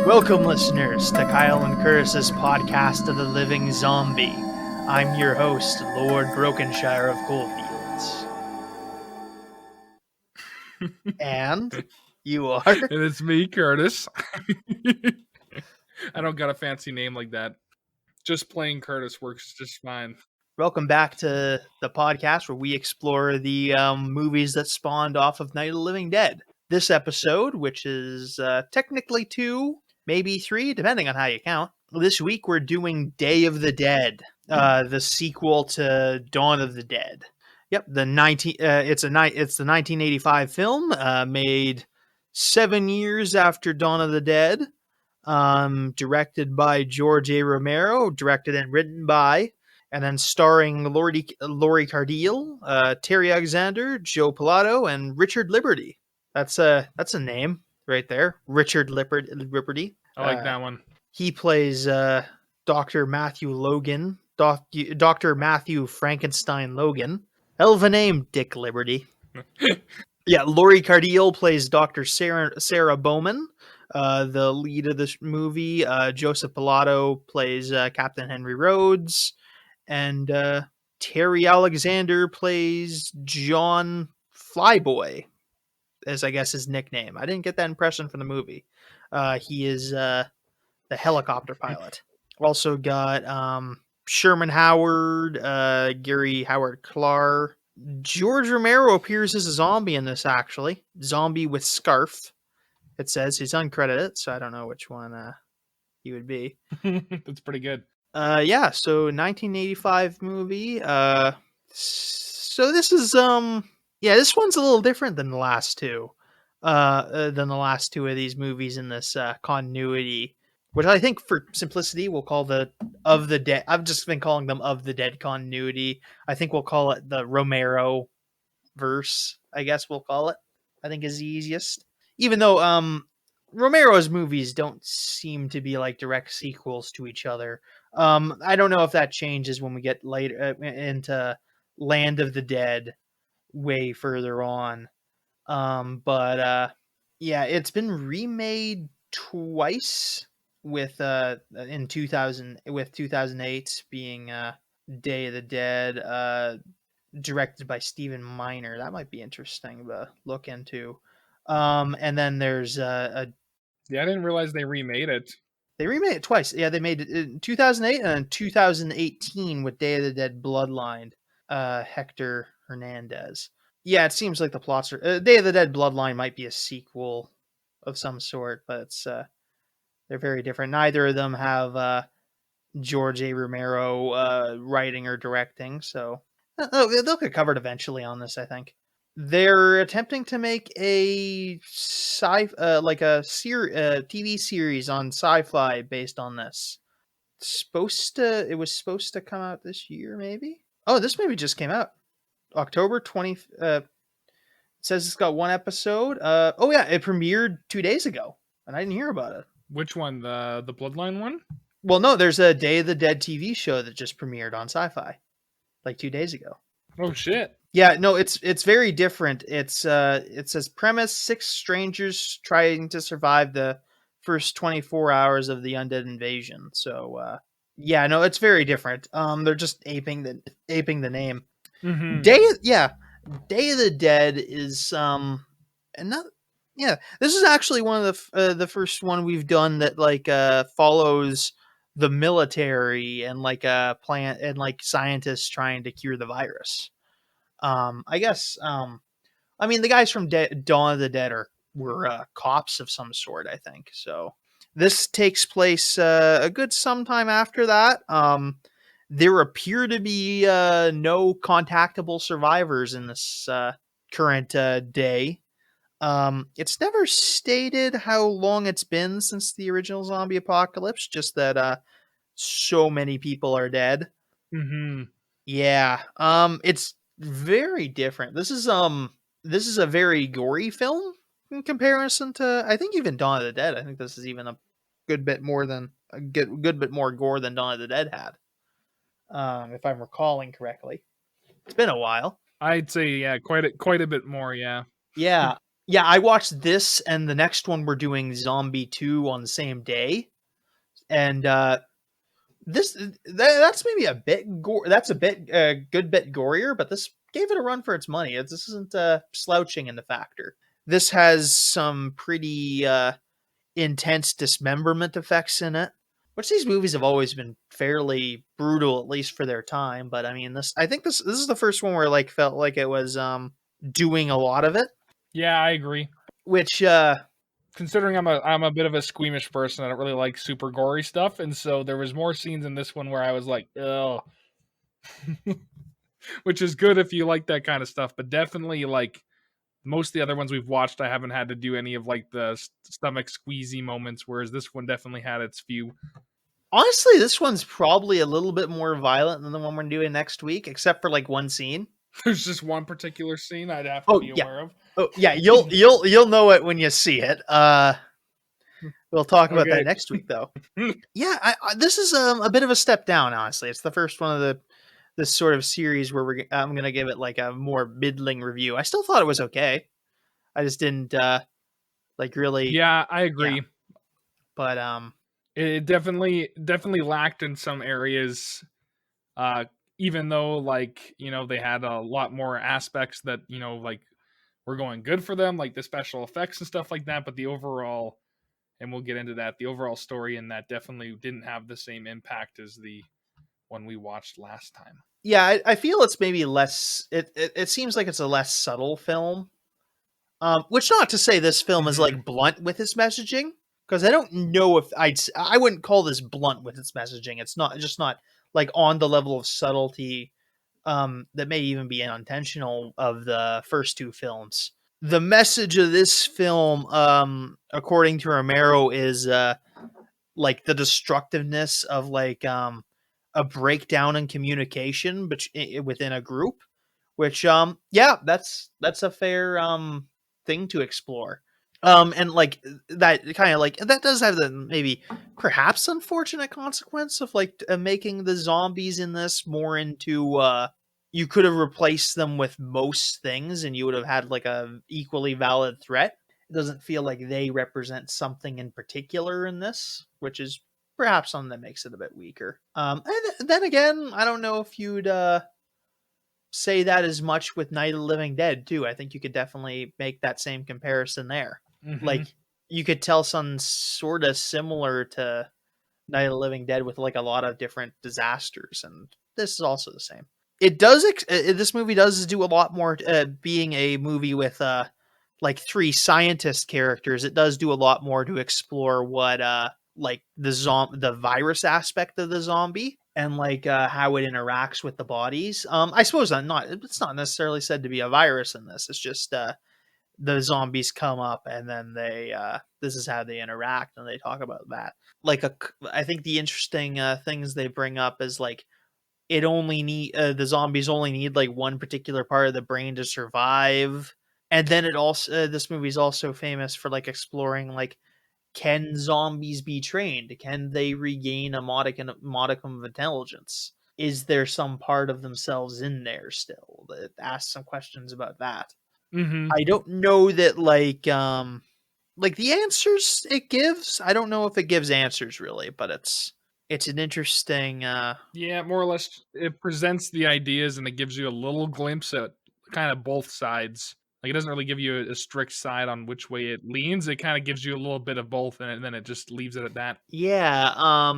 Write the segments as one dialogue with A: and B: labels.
A: Welcome, listeners, to Kyle and Curtis's podcast of the living zombie. I'm your host, Lord Brokenshire of Coalfields. And you are?
B: And it's me, Curtis. I don't got a fancy name like that. Just plain Curtis works just fine.
A: Welcome back to the podcast where we explore the movies that spawned off of Night of the Living Dead. This episode, which is technically 2, maybe 3, depending on how you count. This week we're doing Day of the Dead, the sequel to Dawn of the Dead. Yep, it's the 1985 film, made 7 years after Dawn of the Dead, directed by George A. Romero, directed and written by, and then starring Laurie Cardille, Terry Alexander, Joe Pilato, and Richard Liberty. That's a name right there, Richard Liberty.
B: I like that one.
A: He plays Dr. Matthew Logan, Dr. Matthew Frankenstein Logan. Hell of a name, Dick Liberty. Yeah, Laurie Cardille plays Dr. Sarah Bowman, the lead of this movie. Joseph Pilato plays Captain Henry Rhodes. And Terry Alexander plays John Flyboy, as I guess his nickname. I didn't get that impression from the movie. He is the helicopter pilot. Also got Sherman Howard, Gary Howard Clark. George Romero appears as a zombie in this, actually. Zombie with scarf. It says he's uncredited, so I don't know which one he would be.
B: That's pretty good.
A: Yeah, so 1985 movie. So this is this one's a little different than the last two. Than the last two of these movies in this continuity, which I think for simplicity we'll call the of the dead. I've just been calling them of the dead continuity. I think we'll call it the Romero verse. I guess we'll call it. I think is the easiest. Even though Romero's movies don't seem to be like direct sequels to each other. I don't know if that changes when we get later into Land of the Dead way further on. But it's been remade twice with in 2000 with 2008 being Day of the Dead, directed by Stephen Miner. That might be interesting to look into. And then there's
B: I didn't realize they remade it.
A: They remade it twice. Yeah, they made it in 2008 and in 2018 with Day of the Dead Bloodline, Hector Hernandez. Yeah, it seems like the plots are... Day of the Dead Bloodline might be a sequel of some sort, but it's they're very different. Neither of them have George A. Romero writing or directing, so they'll get covered eventually on this, I think. They're attempting to make a TV series on sci-fi based on this. It was supposed to come out this year, maybe? Oh, this movie just came out. October 20. It says it's got 1 episode. It premiered 2 days ago, and I didn't hear about it.
B: Which one? The Bloodline one?
A: Well, no, there's a Day of the Dead TV show that just premiered on Sci-Fi, like 2 days ago.
B: Oh shit!
A: Yeah, no, it's very different. It says premise: 6 strangers trying to survive the first 24 hours of the undead invasion. So it's very different. They're just aping the name.
B: Mm-hmm.
A: Day of the Dead is this is actually one of the first one we've done that like follows the military and like a plant and like scientists trying to cure the virus. I guess the guys from Dawn of the Dead were cops of some sort, I think. So this takes place a good sometime after that. There appear to be no contactable survivors in this current day. It's never stated how long it's been since the original zombie apocalypse, just that so many people are dead.
B: Mm-hmm.
A: Yeah. It's very different. This is a very gory film in comparison to, I think, even Dawn of the Dead. I think this is even a good bit more gore than Dawn of the Dead had. If I'm recalling correctly. It's been a while.
B: I'd say quite a bit more. Yeah.
A: Yeah. Yeah, I watched this, and the next one we're doing Zombie 2 on the same day, and that's maybe a bit that's a bit good bit gorier, but this gave it a run for its money. This isn't slouching in the factor. This has some pretty intense dismemberment effects in it, which these movies have always been fairly brutal, at least for their time. But I mean, I think this is the first one where like felt like it was doing a lot of it,
B: Yeah, I agree.
A: which
B: Considering I'm a bit of a squeamish person, I don't really like super gory stuff, and so there was more scenes in this one where I was like, ugh. Which is good if you like that kind of stuff, but definitely like most of the other ones we've watched, I haven't had to do any of like the stomach squeezy moments, whereas this one definitely had its few.
A: honestly, this one's probably a little bit more violent than the one we're doing next week, except for like one scene.
B: There's just one particular scene I'd have to
A: Oh
B: be
A: yeah,
B: aware of.
A: oh yeah, you'll know it when you see it. We'll talk about that
B: Okay.
A: next week, though. Yeah, this is a bit of a step down. Honestly, it's the first one of this sort of series where I'm gonna give it like a more middling review. I still thought it was okay. I just didn't like really,
B: Yeah, I
A: yeah.
B: agree.
A: But
B: It definitely lacked in some areas. Uh, Even though like they had a lot more aspects that like were going good for them, like the special effects and stuff like that. But the overall, and we'll get into that, the overall story in that definitely didn't have the same impact as the one we watched last time.
A: yeah, I feel it's maybe less. It seems like it's a less subtle film. Which not to say this film is
B: Mm-hmm.
A: like blunt with its messaging, because I don't know if I wouldn't call this blunt with its messaging. It's not just not like on the level of subtlety that may even be unintentional of the first two films. The message of this film, according to Romero, is like the destructiveness of like a breakdown in communication within a group, which yeah, that's a fair thing to explore. And like that kind of like that does have the maybe perhaps unfortunate consequence of like making the zombies in this more into you could have replaced them with most things and you would have had like a equally valid threat. It doesn't feel like they represent something in particular in this, which is perhaps something that makes it a bit weaker. And then again, I don't know if you'd say that as much with Night of the Living Dead too. I think you could definitely make that same comparison there.
B: Mm-hmm.
A: Like you could tell something sort of similar to Night of the Living Dead with like a lot of different disasters, and this is also the same. It does. This movie does do a lot more. Being a movie with like three scientist characters, it does do a lot more to explore what like the virus aspect of the zombie and like how it interacts with the bodies. I suppose not. It's not necessarily said to be a virus in this. It's just the zombies come up and then they this is how they interact and they talk about that. Like I think the interesting things they bring up is like it only need the zombies only need like one particular part of the brain to survive. And then it also this movie's also famous for like exploring like can zombies be trained? Can they regain a modicum of intelligence? Is there some part of themselves in there still? That asks some questions about that.
B: Mm-hmm.
A: I don't know that like the answers it gives. I don't know if it gives answers really, but it's an interesting
B: Yeah, more or less, it presents the ideas and it gives you a little glimpse at kind of both sides. Like it doesn't really give you a strict side on which way it leans. It kind of gives you a little bit of both, and then it just leaves it at that.
A: yeah,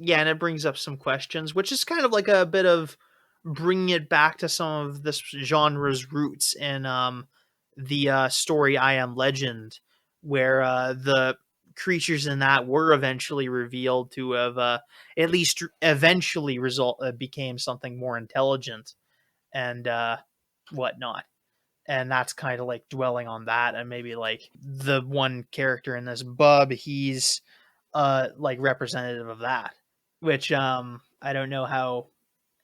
A: yeah, and it brings up some questions, which is kind of like a bit of bringing it back to some of this genre's roots in the story I Am Legend, where the creatures in that were eventually revealed to have at least eventually became something more intelligent and whatnot. And that's kind of like dwelling on that, and maybe like the one character in this Bub, he's like representative of that, which I don't know how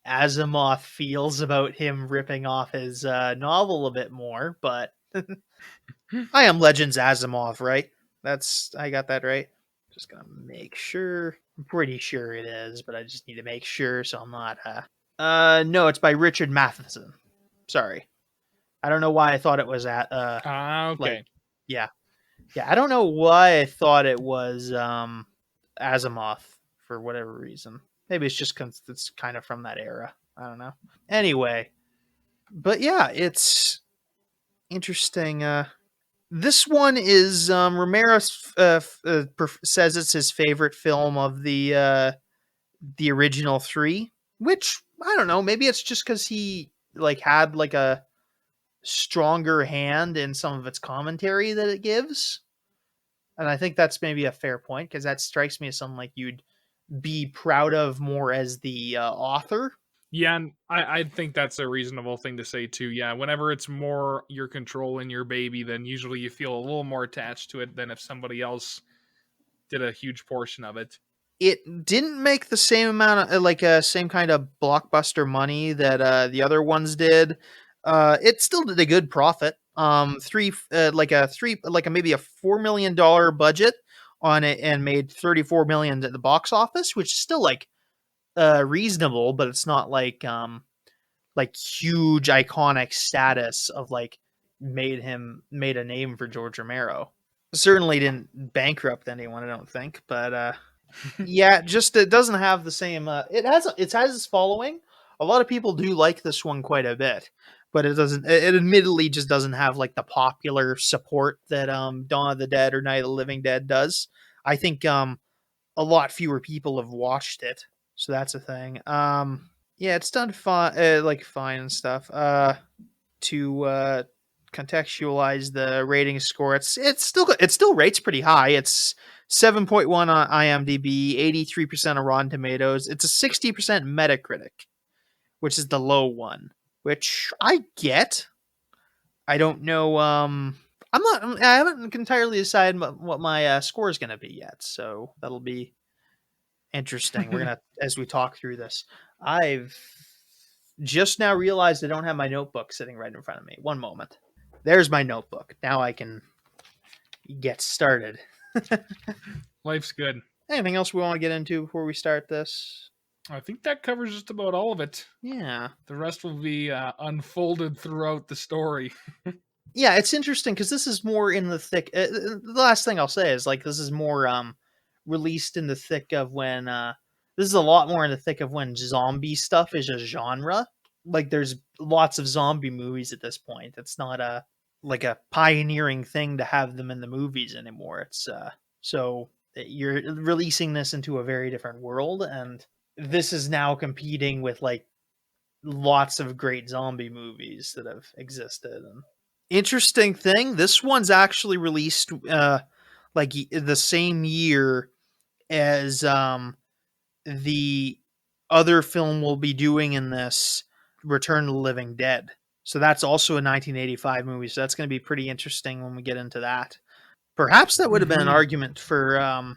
A: Asimov feels about him ripping off his novel a bit more, but I Am Legend's Asimov, right? I got that right. Just gonna make sure. I'm pretty sure it is, but I just need to make sure so I'm not no, it's by Richard Matheson. Sorry. I don't know why I thought it was at
B: Ah,
A: like
B: okay.
A: yeah. Yeah, I don't know why I thought it was Asimov for whatever reason. Maybe it's just cuz it's kind of from that era. I don't know. Anyway, but yeah, it's interesting. This one is Romero says it's his favorite film of the original three, which I don't know. Maybe it's just because he like had like a stronger hand in some of its commentary that it gives, and I think that's maybe a fair point because that strikes me as something like you'd be proud of more as the author.
B: Yeah, and I think that's a reasonable thing to say too. Yeah, whenever it's more your control in your baby, then usually you feel a little more attached to it than if somebody else did a huge portion of it.
A: It didn't make the same amount of same kind of blockbuster money that the other ones did. It still did a good profit. Maybe a $4 million budget on it and made 34 million at the box office, which is still like reasonable, but it's not like huge iconic status of like made a name for George Romero. Certainly didn't bankrupt anyone, I don't think, but yeah, just it doesn't have the same. It has its following. A lot of people do like this one quite a bit, but it doesn't. It admittedly just doesn't have like the popular support that Dawn of the Dead or Night of the Living Dead does. I think a lot fewer people have watched it, so that's a thing. Yeah, it's done fine, like fine and stuff. To contextualize the rating score, it still rates pretty high. It's 7.1 on IMDb, 83% on Rotten Tomatoes. It's a 60% Metacritic, which is the low one, which I get. I don't know. I haven't entirely decided what my score is going to be yet, so that'll be interesting. We're gonna as we talk through this. I've just now realized I don't have my notebook sitting right in front of me. One moment. There's my notebook. Now I can get started.
B: Life's good.
A: Anything else we want to get into before we start this?
B: I think that covers just about all of it.
A: Yeah.
B: The rest will be unfolded throughout the story.
A: Yeah, it's interesting because this is more in the thick. The last thing I'll say is like this is more released in the thick of when this is a lot more in the thick of when zombie stuff is a genre. Like there's lots of zombie movies at this point. It's not a like a pioneering thing to have them in the movies anymore. It's so you're releasing this into a very different world, and this is now competing with like lots of great zombie movies that have existed. And interesting thing, this one's actually released the same year as the other film we'll be doing in this, Return of the Living Dead. So that's also a 1985 movie. So that's going to be pretty interesting when we get into that. Perhaps that would have been an argument for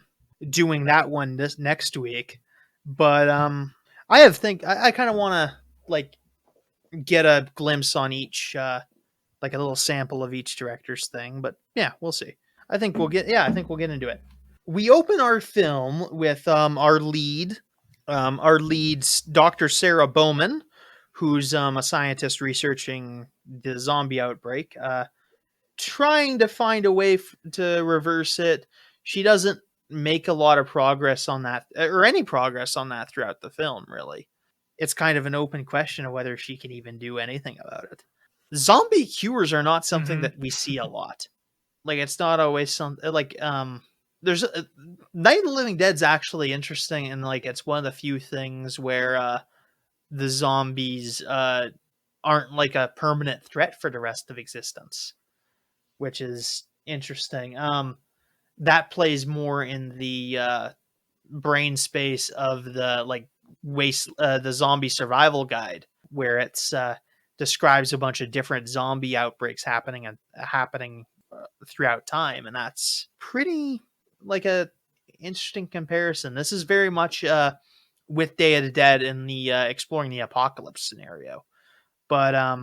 A: doing that one this next week, but I kind of want to like get a glimpse on each like a little sample of each director's thing. But yeah, we'll see. I think we'll get into it. We open our film with our lead's Dr. Sarah Bowman, who's a scientist researching the zombie outbreak, trying to find a way to reverse it. She doesn't make a lot of progress on that, or any progress on that throughout the film, really. It's kind of an open question of whether she can even do anything about it. Zombie cures are not something that we see a lot. Like it's not always something like there's Night of the Living Dead's actually interesting, and like it's one of the few things where the zombies aren't like a permanent threat for the rest of existence, which is interesting. That plays more in the brain space of the like the zombie survival guide, where it's describes a bunch of different zombie outbreaks happening throughout time, and that's pretty like a interesting comparison. This is very much with Day of the Dead in the exploring the apocalypse scenario, but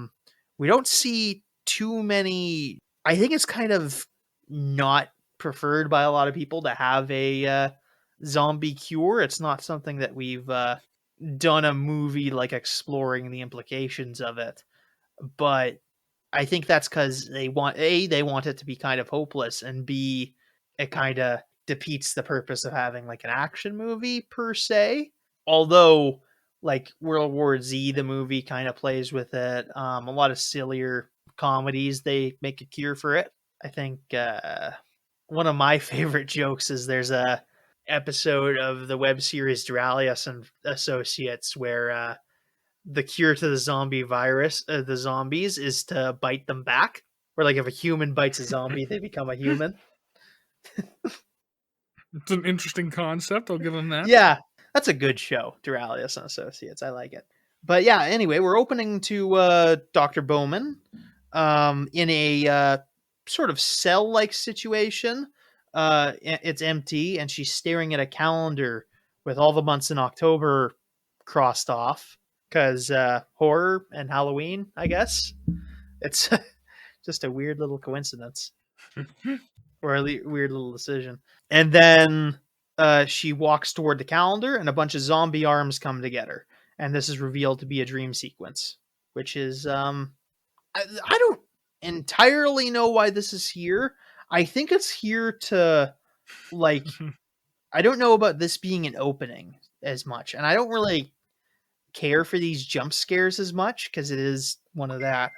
A: we don't see too many. I think it's kind of not preferred by a lot of people to have a zombie cure. It's not something that we've done a movie like exploring the implications of it, but I think that's because they want it to be kind of hopeless, and B, it kind of defeats the purpose of having like an action movie per se. Although, like World War Z, the movie kind of plays with it. A lot of sillier comedies, they make a cure for it. I think one of my favorite jokes is there's a episode of the web series Duralis and Associates where the cure to the zombie virus, the zombies, is to bite them back. Where like if a human bites a zombie, they become a human.
B: It's an interesting concept. I'll give them that.
A: Yeah, that's a good show, Duralis and Associates. I like it. But yeah, anyway, we're opening to Dr. Bowman in a sort of cell-like situation. It's empty, and she's staring at a calendar with all the months in October crossed off because horror and Halloween, I guess. It's just a weird little coincidence or a weird little decision. And then she walks toward the calendar, and a bunch of zombie arms come to get her. And this is revealed to be a dream sequence, which is I don't entirely know why this is here. I think it's here to like I don't know about this being an opening as much, and I don't really care for these jump scares as much because it is one of that.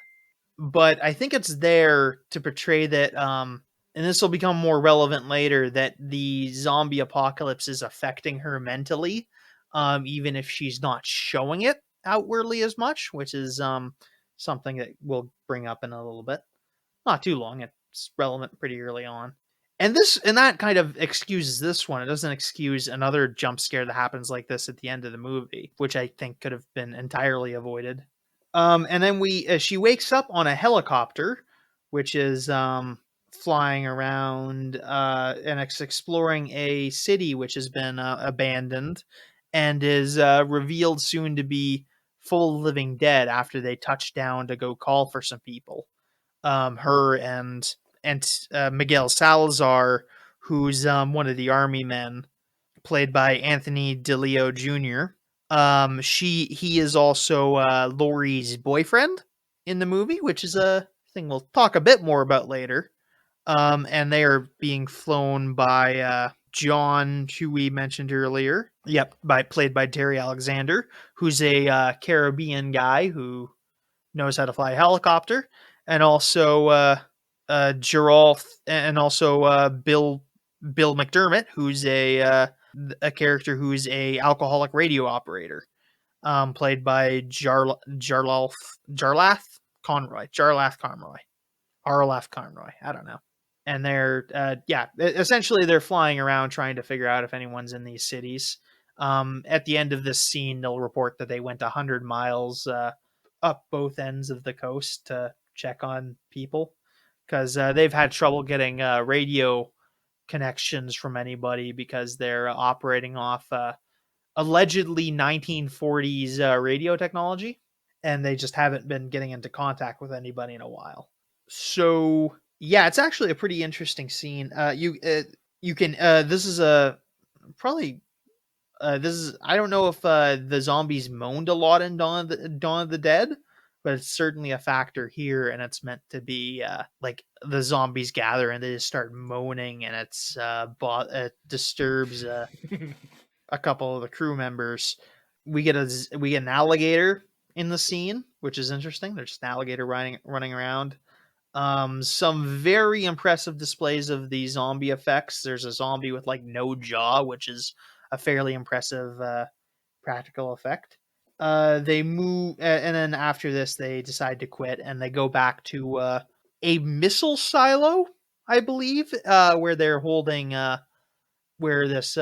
A: But I think it's there to portray that and this will become more relevant later, that the zombie apocalypse is affecting her mentally, even if she's not showing it outwardly as much, which is something that we'll bring up in a little bit. Not too long. It's relevant pretty early on. And that kind of excuses this one. It doesn't excuse another jump scare that happens like this at the end of the movie, which I think could have been entirely avoided. And then she wakes up on a helicopter, which is flying around and it's exploring a city which has been abandoned and is revealed soon to be full of living dead after they touch down to go call for some people. Her and Miguel Salazar, who's one of the army men, played by Anthony DeLeo Jr. He is also Laurie's boyfriend in the movie, which is a thing we'll talk a bit more about later. And they are being flown by John, who we mentioned earlier. Yep, played by Terry Alexander, who's a Caribbean guy who knows how to fly a helicopter, and also Geralt, and also Bill McDermott, who's a character who's a alcoholic radio operator, played by Jarlath Conroy. Arlath Conroy. I don't know. And they're essentially they're flying around trying to figure out if anyone's in these cities. At the end of this scene, they'll report that they went 100 miles up both ends of the coast to check on people because they've had trouble getting radio connections from anybody because they're operating off allegedly 1940s radio technology, and they just haven't been getting into contact with anybody in a while. So yeah, it's actually a pretty interesting scene. You can this is a probably this is I don't know if the zombies moaned a lot in Dawn of the Dead, but it's certainly a factor here, and it's meant to be like the zombies gather and they just start moaning, and it disturbs a couple of the crew members. We get an alligator in the scene, which is interesting. There's just an alligator running around. Some very impressive displays of the zombie effects. There's a zombie with like no jaw, which is a fairly impressive practical effect. They move, and then after this, they decide to quit, and they go back to a missile silo, I believe, where they're holding, where these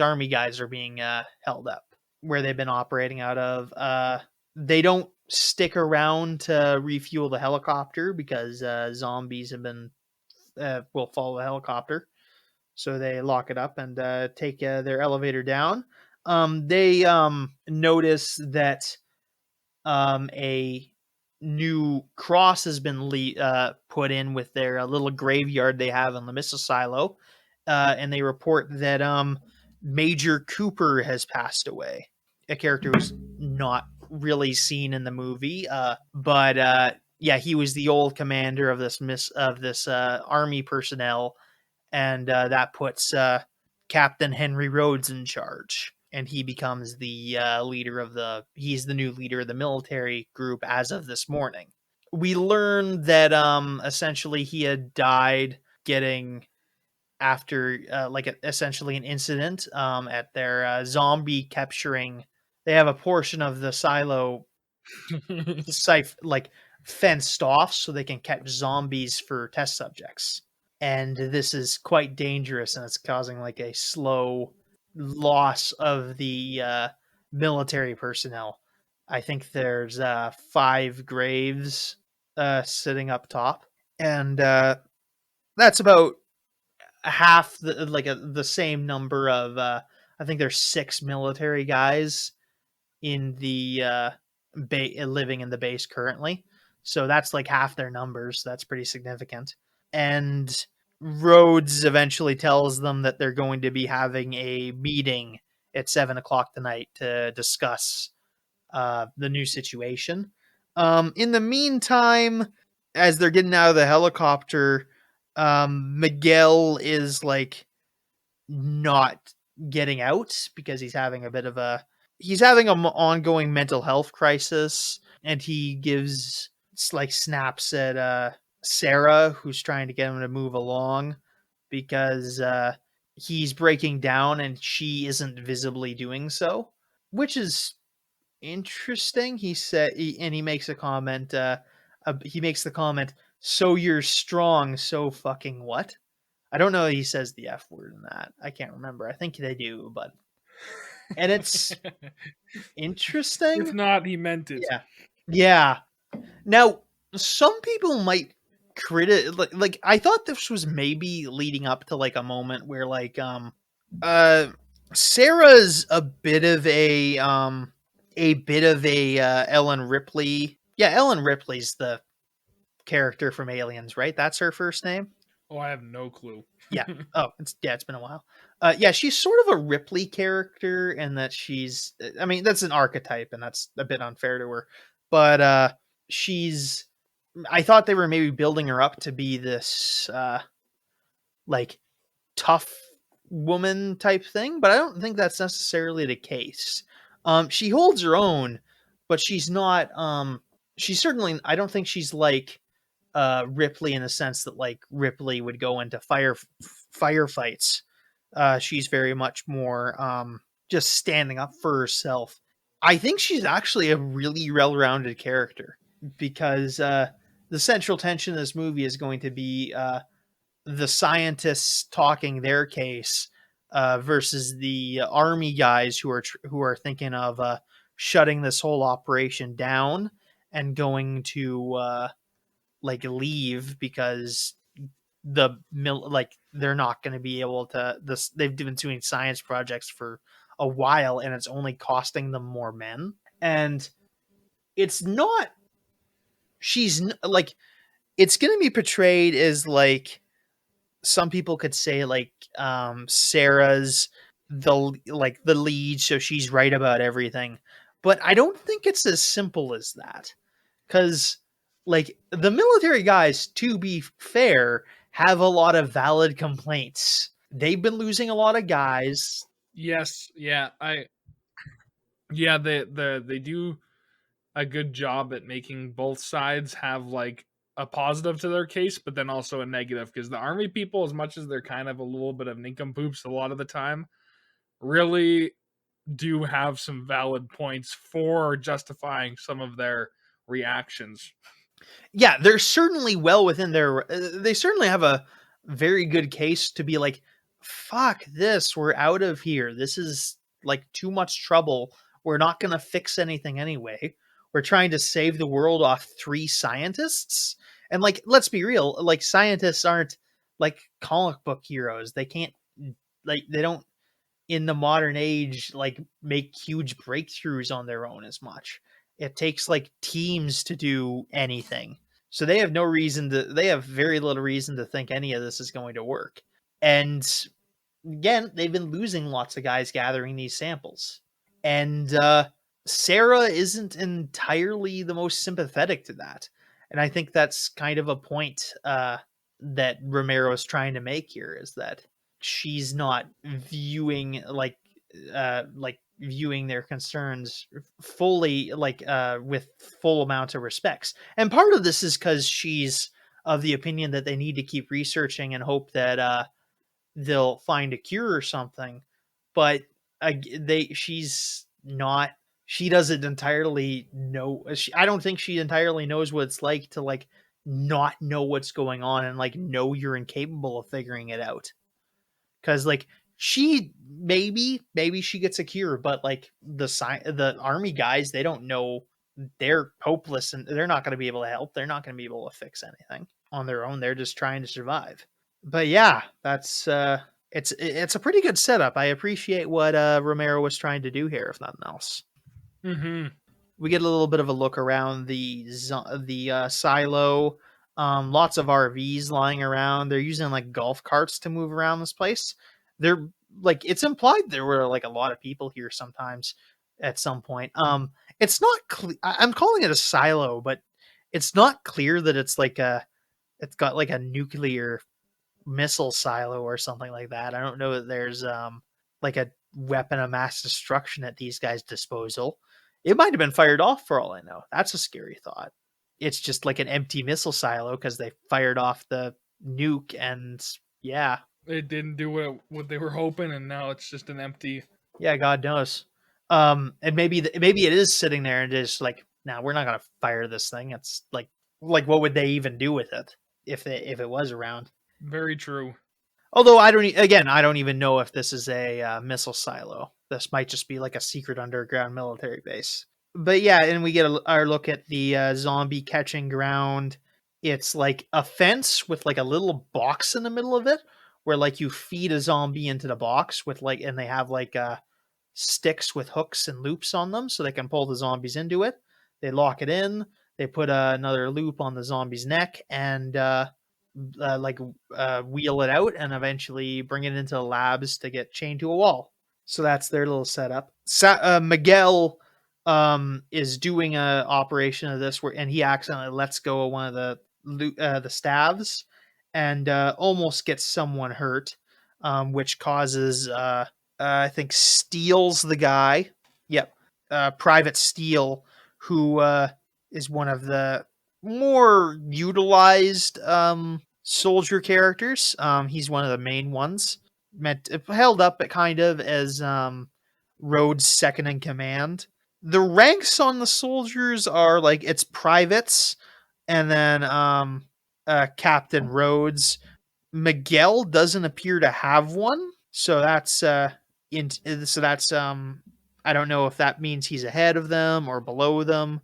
A: army guys are being held up, where they've been operating out of. They don't stick around to refuel the helicopter because zombies will follow the helicopter. So they lock it up and take their elevator down. They notice that a new cross has been put in with their little graveyard they have in the missile silo. And they report that Major Cooper has passed away. A character who's not really seen in the movie, but yeah, he was the old commander of this army personnel, and that puts Captain Henry Rhodes in charge, and he becomes the leader of the. He's the new leader of the military group as of this morning. We learned that essentially he had died getting after essentially an incident at their zombie capturing. They have a portion of the silo like fenced off so they can catch zombies for test subjects. And this is quite dangerous, and it's causing like a slow loss of the military personnel. I think there's 5 graves sitting up top, and that's about half the same number of. I think there's 6 military guys in the living in the base currently. So that's like half their numbers. That's pretty significant. And Rhodes eventually tells them that they're going to be having a meeting at 7 o'clock tonight to discuss the new situation. In the meantime, as they're getting out of the helicopter, Miguel is like not getting out because he's having an ongoing mental health crisis, and he gives like snaps at Sarah, who's trying to get him to move along because he's breaking down and she isn't visibly doing so, which is interesting. He makes a comment. He makes the comment, "So you're strong, so fucking what?" I don't know if he says the F word in that. I can't remember. I think they do, but and it's
B: If
A: interesting.
B: not, he meant it.
A: Yeah. Yeah. Now, some people might like I thought this was maybe leading up to like a moment where like uh Sarah's a bit of a Ellen Ripley. Yeah, Ellen Ripley's the character from Aliens, right? That's her first name.
B: Oh, I have no clue.
A: Yeah. Oh, it's been a while. Yeah, she's sort of a Ripley character, and that she's. I mean, that's an archetype, and that's a bit unfair to her. But she's. I thought they were maybe building her up to be this like tough woman type thing, but I don't think that's necessarily the case. She holds her own, but she's not. She's certainly. I don't think she's like Ripley in the sense that like Ripley would go into firefights. She's very much more just standing up for herself. I think she's actually a really well-rounded character because the central tension of this movie is going to be the scientists talking their case versus the army guys who are thinking of shutting this whole operation down and going to like leave because they're not going to be able to they've been doing science projects for a while and it's only costing them more men, and it's not like it's going to be portrayed as like some people could say like Sarah's the lead, so she's right about everything, but I don't think it's as simple as that. Because like the military guys, to be fair, have a lot of valid complaints. They've been losing a lot of guys.
B: Yes, yeah, yeah, they do a good job at making both sides have like a positive to their case, but then also a negative. Because the army people, as much as they're kind of a little bit of nincompoops a lot of the time, really do have some valid points for justifying some of their reactions.
A: Yeah, they're certainly well within their. They certainly have a very good case to be like, fuck this, we're out of here. This is like too much trouble. We're not going to fix anything anyway. We're trying to save the world off 3 scientists. And like, let's be real, like scientists aren't like comic book heroes. They can't they don't in the modern age like make huge breakthroughs on their own as much. It takes like teams to do anything. So they have very little reason to think any of this is going to work. And again, they've been losing lots of guys gathering these samples. And Sarah isn't entirely the most sympathetic to that. And I think that's kind of a point that Romero is trying to make here, is that she's not viewing like viewing their concerns fully, with full amounts of respects. And part of this is because she's of the opinion that they need to keep researching and hope that they'll find a cure or something. But she's not. She doesn't entirely know. I don't think she entirely knows what it's like to like not know what's going on and like know you're incapable of figuring it out. Because like she maybe she gets a cure, but like the army guys, they don't know. They're hopeless and they're not going to be able to help. They're not going to be able to fix anything on their own. They're just trying to survive. But yeah, that's it's a pretty good setup. I appreciate what Romero was trying to do here, if nothing else.
B: Mm-hmm.
A: We get a little bit of a look around the silo. Lots of RVs lying around. They're using like golf carts to move around this place. They're like, it's implied there were like a lot of people here sometimes at some point. It's not I'm calling it a silo, but it's not clear that it's got like a nuclear missile silo or something like that. I don't know that there's like a weapon of mass destruction at these guys' disposal. It might have been fired off for all I know. That's a scary thought. It's just like an empty missile silo because they fired off the nuke, and yeah,
B: It didn't do what they were hoping, and now it's just an empty.
A: yeah, God knows. And maybe it is sitting there and just like, nah, we're not gonna fire this thing. It's like what would they even do with it if it was around?
B: Very true.
A: Although I don't even know if this is a missile silo. This might just be like a secret underground military base. But yeah, and we get our look at the zombie catching ground. It's like a fence with like a little box in the middle of it, where like you feed a zombie into the box with like, and they have like sticks with hooks and loops on them, so they can pull the zombies into it. They lock it in. They put another loop on the zombie's neck, and wheel it out and eventually bring it into the labs to get chained to a wall. So that's their little setup. Miguel is doing a operation of this where, and he accidentally lets go of one of the staves and almost gets someone hurt, which causes I think Steele's the guy. Yep, Private Steele, who is one of the more utilized soldier characters. He's one of the main ones. Held up kind of as Rhodes' second in command. The ranks on the soldiers are like, it's privates, and then Captain Rhodes. Miguel doesn't appear to have one, so that's I don't know if that means he's ahead of them or below them.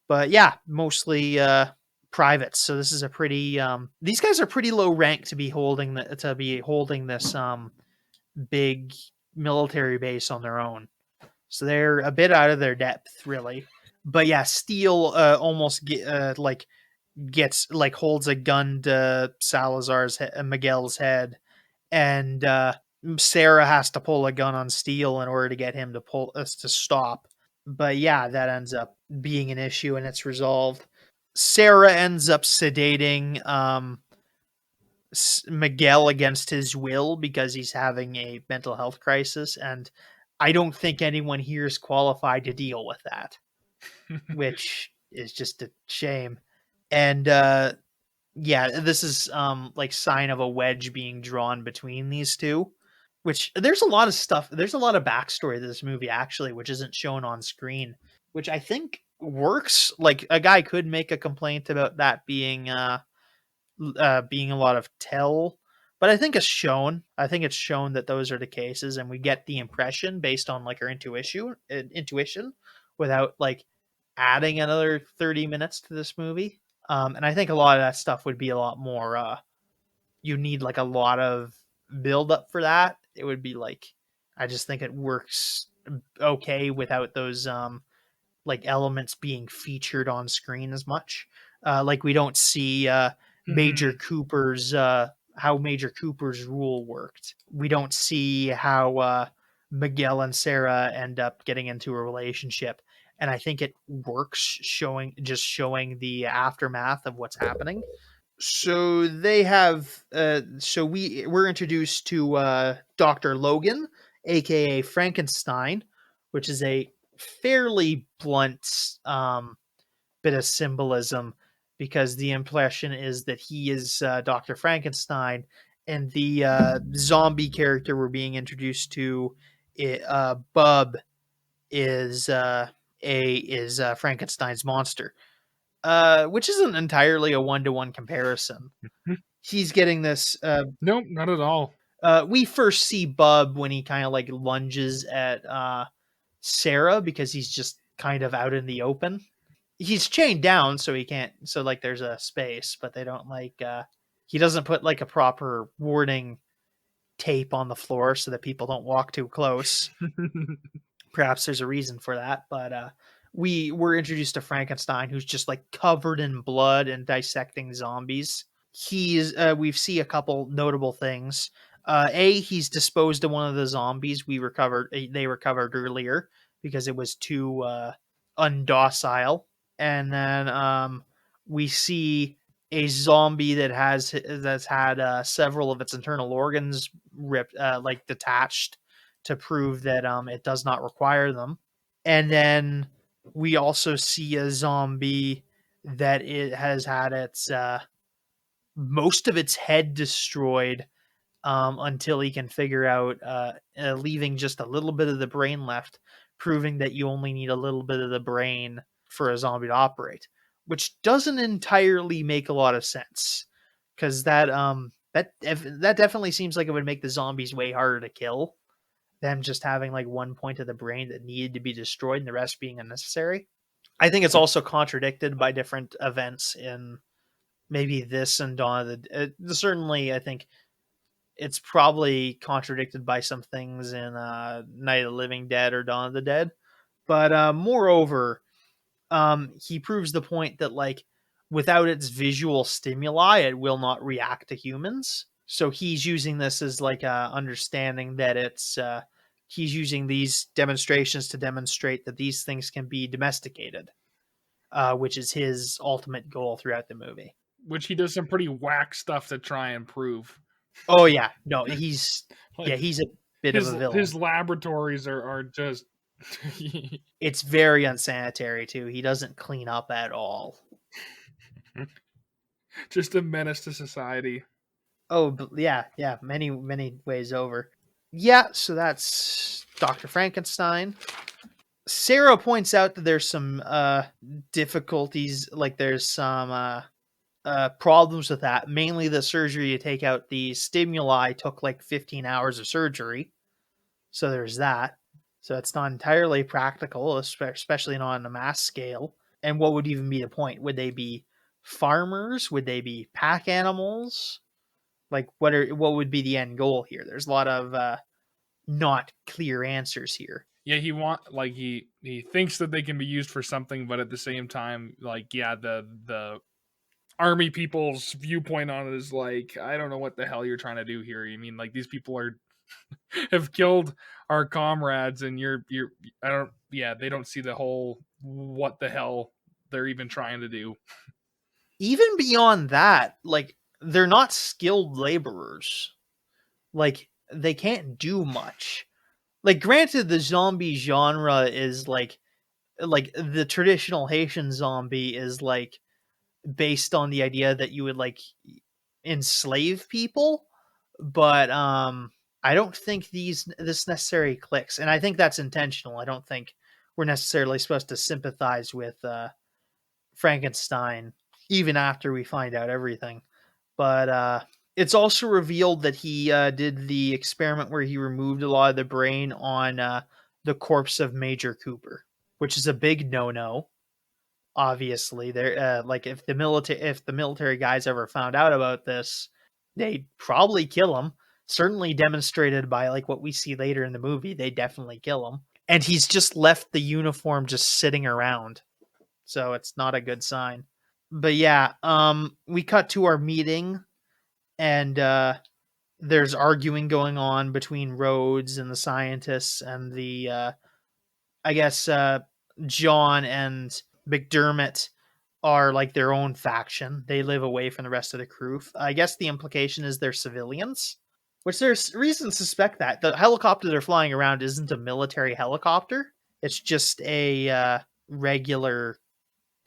A: But yeah, mostly privates. So this is a pretty these guys are pretty low rank to be holding this big military base on their own. So they're a bit out of their depth, really. But yeah, Steele gets like holds a gun to Miguel's head, and Sarah has to pull a gun on Steele in order to get him to pull us to stop. But yeah, that ends up being an issue, and it's resolved. Sarah ends up sedating Miguel against his will because he's having a mental health crisis, and I don't think anyone here is qualified to deal with that, which is just a shame. And yeah, this is like sign of a wedge being drawn between these two, which there's a lot of stuff. There's a lot of backstory to this movie actually, which isn't shown on screen, which I think works. Like a guy could make a complaint about that being being a lot of tell, but I think it's shown. I think it's shown that those are the cases, and we get the impression based on like our intuition, without like adding another 30 minutes to this movie. And I think a lot of that stuff would be a lot more. You need like a lot of build up for that. It would be like, I just think it works okay without those like elements being featured on screen as much. Like we don't see Major Cooper's how Major Cooper's rule worked. We don't see how Miguel and Sarah end up getting into a relationship. and I think it works, showing the aftermath of what's happening. So they have so we're introduced to Dr. Logan, aka Frankenstein, which is a fairly blunt bit of symbolism, because the impression is that he is Dr. Frankenstein, and the zombie character we're being introduced to, Bub, is Frankenstein's monster, which isn't entirely a one-to-one comparison. He's getting this.
B: Nope, not at all.
A: We first see Bub when he kind of like lunges at Sarah, because he's just kind of out in the open. He's chained down, so he can't. So like, there's a space, but they don't like. He doesn't put like a proper warning tape on the floor so that people don't walk too close. Perhaps there's a reason for that, but we were introduced to Frankenstein, who's just like covered in blood and dissecting zombies. We see a couple notable things. He's disposed of one of the zombies they recovered earlier, because it was too undocile. And then we see a zombie that's had several of its internal organs ripped, like detached, to prove that it does not require them. And then we also see a zombie that it has had its most of its head destroyed, until he can figure out, leaving just a little bit of the brain left, proving that you only need a little bit of the brain for a zombie to operate, which doesn't entirely make a lot of sense, because that definitely seems like it would make the zombies way harder to kill, them just having like one point of the brain that needed to be destroyed and the rest being unnecessary. I think it's also contradicted by different events in maybe this and Dawn of certainly, I think it's probably contradicted by some things in Night of the Living Dead or Dawn of the Dead. But moreover, he proves the point that like, without its visual stimuli, it will not react to humans. So he's using this as like a understanding that he's using these demonstrations to demonstrate that these things can be domesticated, which is his ultimate goal throughout the movie.
B: Which he does some pretty whack stuff to try and prove.
A: Oh yeah, no, he's
B: Like,
A: he's a bit of a villain.
B: His laboratories are just
A: It's very unsanitary too. He doesn't clean up at all.
B: just a menace to society.
A: Oh yeah, many ways over. Yeah, so that's Dr. Frankenstein. Sarah points out that there's some difficulties, like there's some problems with that. Mainly the surgery to take out the stimuli took like 15 hours of surgery. So there's that. So it's not entirely practical, especially not on a mass scale. And what would even be the point? Would they be farmers? Would they be pack animals? Like, what would be the end goal here? There's a lot of not clear answers here.
B: Yeah, he thinks that they can be used for something, but at the same time, like, yeah, the army people's viewpoint on it is like, I don't know what the hell you're trying to do here. You mean like these people have killed our comrades, and they don't see the whole what the hell they're even trying to do.
A: Even beyond that, like, they're not skilled laborers. Like, they can't do much. Like, granted, the zombie genre is like the traditional Haitian zombie is like based on the idea that you would like enslave people, but I don't think this necessarily clicks, and I think that's intentional. I don't think we're necessarily supposed to sympathize with Frankenstein even after we find out everything. But it's also revealed that he did the experiment where he removed a lot of the brain on the corpse of Major Cooper, which is a big no-no. Obviously, there, like, if the military guys ever found out about this, they'd probably kill him. Certainly demonstrated by like what we see later in the movie, they definitely kill him. And he's just left the uniform just sitting around, so it's not a good sign. But yeah, we cut to our meeting, and there's arguing going on between Rhodes and the scientists and the I guess John and McDermott are like their own faction. They live away from the rest of the crew. I guess the implication is they're civilians, which there's reason to suspect that the helicopter they're flying around isn't a military helicopter. It's just a regular,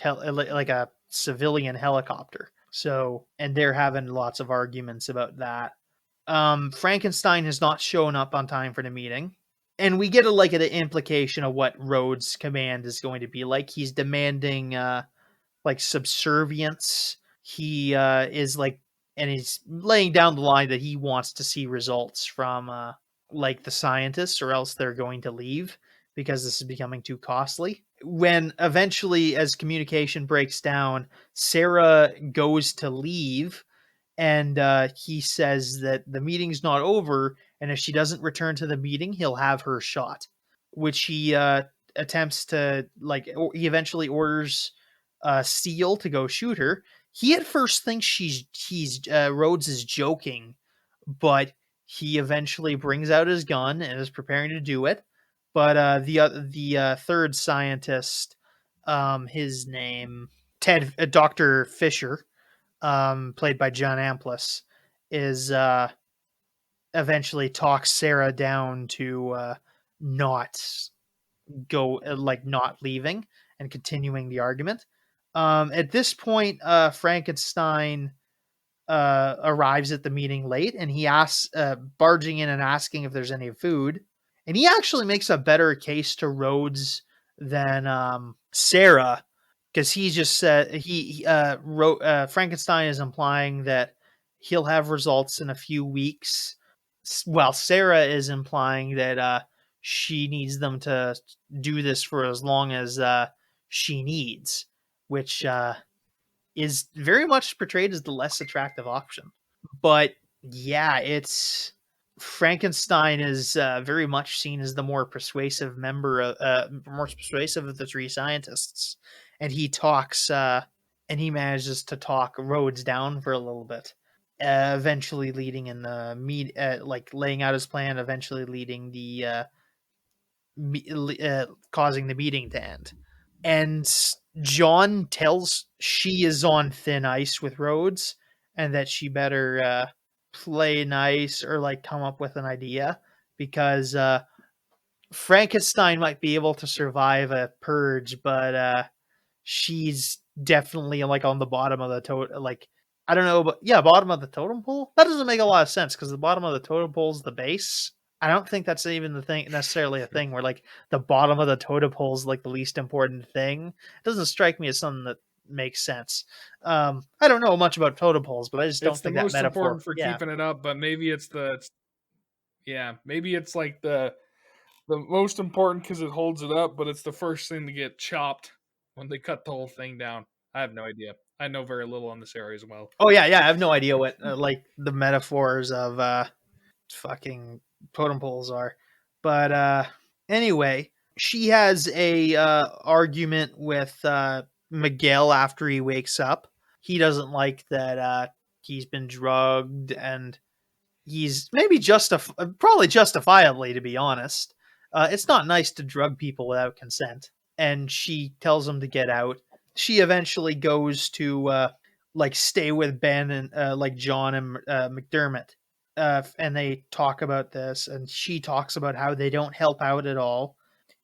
A: like a civilian helicopter. So, and they're having lots of arguments about that. Frankenstein has not shown up on time for the meeting, and we get an implication of what Rhodes' command is going to be like. He's demanding like subservience. He is like, and he's laying down the line that he wants to see results from like the scientists, or else they're going to leave because this is becoming too costly. When eventually, as communication breaks down, Sarah goes to leave, and he says that the meeting's not over, and if she doesn't return to the meeting, he'll have her shot, which he attempts to, like, he eventually orders Seal to go shoot her. He at first thinks Rhodes is joking, but he eventually brings out his gun and is preparing to do it. But the third scientist, his name Dr. Fisher, played by John Amplas, is eventually talks Sarah down to not not leaving and continuing the argument. At this point, Frankenstein arrives at the meeting late, and he asks, barging in and asking if there's any food. And he actually makes a better case to Rhodes than Sarah, because he just said Frankenstein is implying that he'll have results in a few weeks, while Sarah is implying that she needs them to do this for as long as she needs, which is very much portrayed as the less attractive option. But yeah, it's Frankenstein is very much seen as the more persuasive more persuasive of the three scientists, and he manages to talk Rhodes down for a little bit, eventually leading in the laying out his plan, eventually leading the causing the meeting to end. And John tells she is on thin ice with Rhodes, and that she better play nice or like come up with an idea, because Frankenstein might be able to survive a purge, but she's definitely like on the bottom of the totem. Like, I don't know, but yeah, bottom of the totem pole. That doesn't make a lot of sense, because the bottom of the totem pole is the base. I don't think that's even the thing necessarily a thing where like the bottom of the totem pole is like the least important thing. It doesn't strike me as something that makes sense. I don't know much about totem poles, but I just don't
B: It's the
A: think that
B: most
A: metaphor.
B: important for keeping it up, but maybe maybe it's like the most important because it holds it up, but it's the first thing to get chopped when they cut the whole thing down. I have no idea. I know very little on this area as well.
A: Oh yeah, yeah. I have no idea what like the metaphors of fucking totem poles are, but anyway, she has a argument with Miguel after he wakes up. He doesn't like that he's been drugged, and he's maybe probably justifiably, to be honest. It's not nice to drug people without consent, and she tells him to get out. She eventually goes to like stay with Ben and like John and McDermott, and they talk about this, and she talks about how they don't help out at all,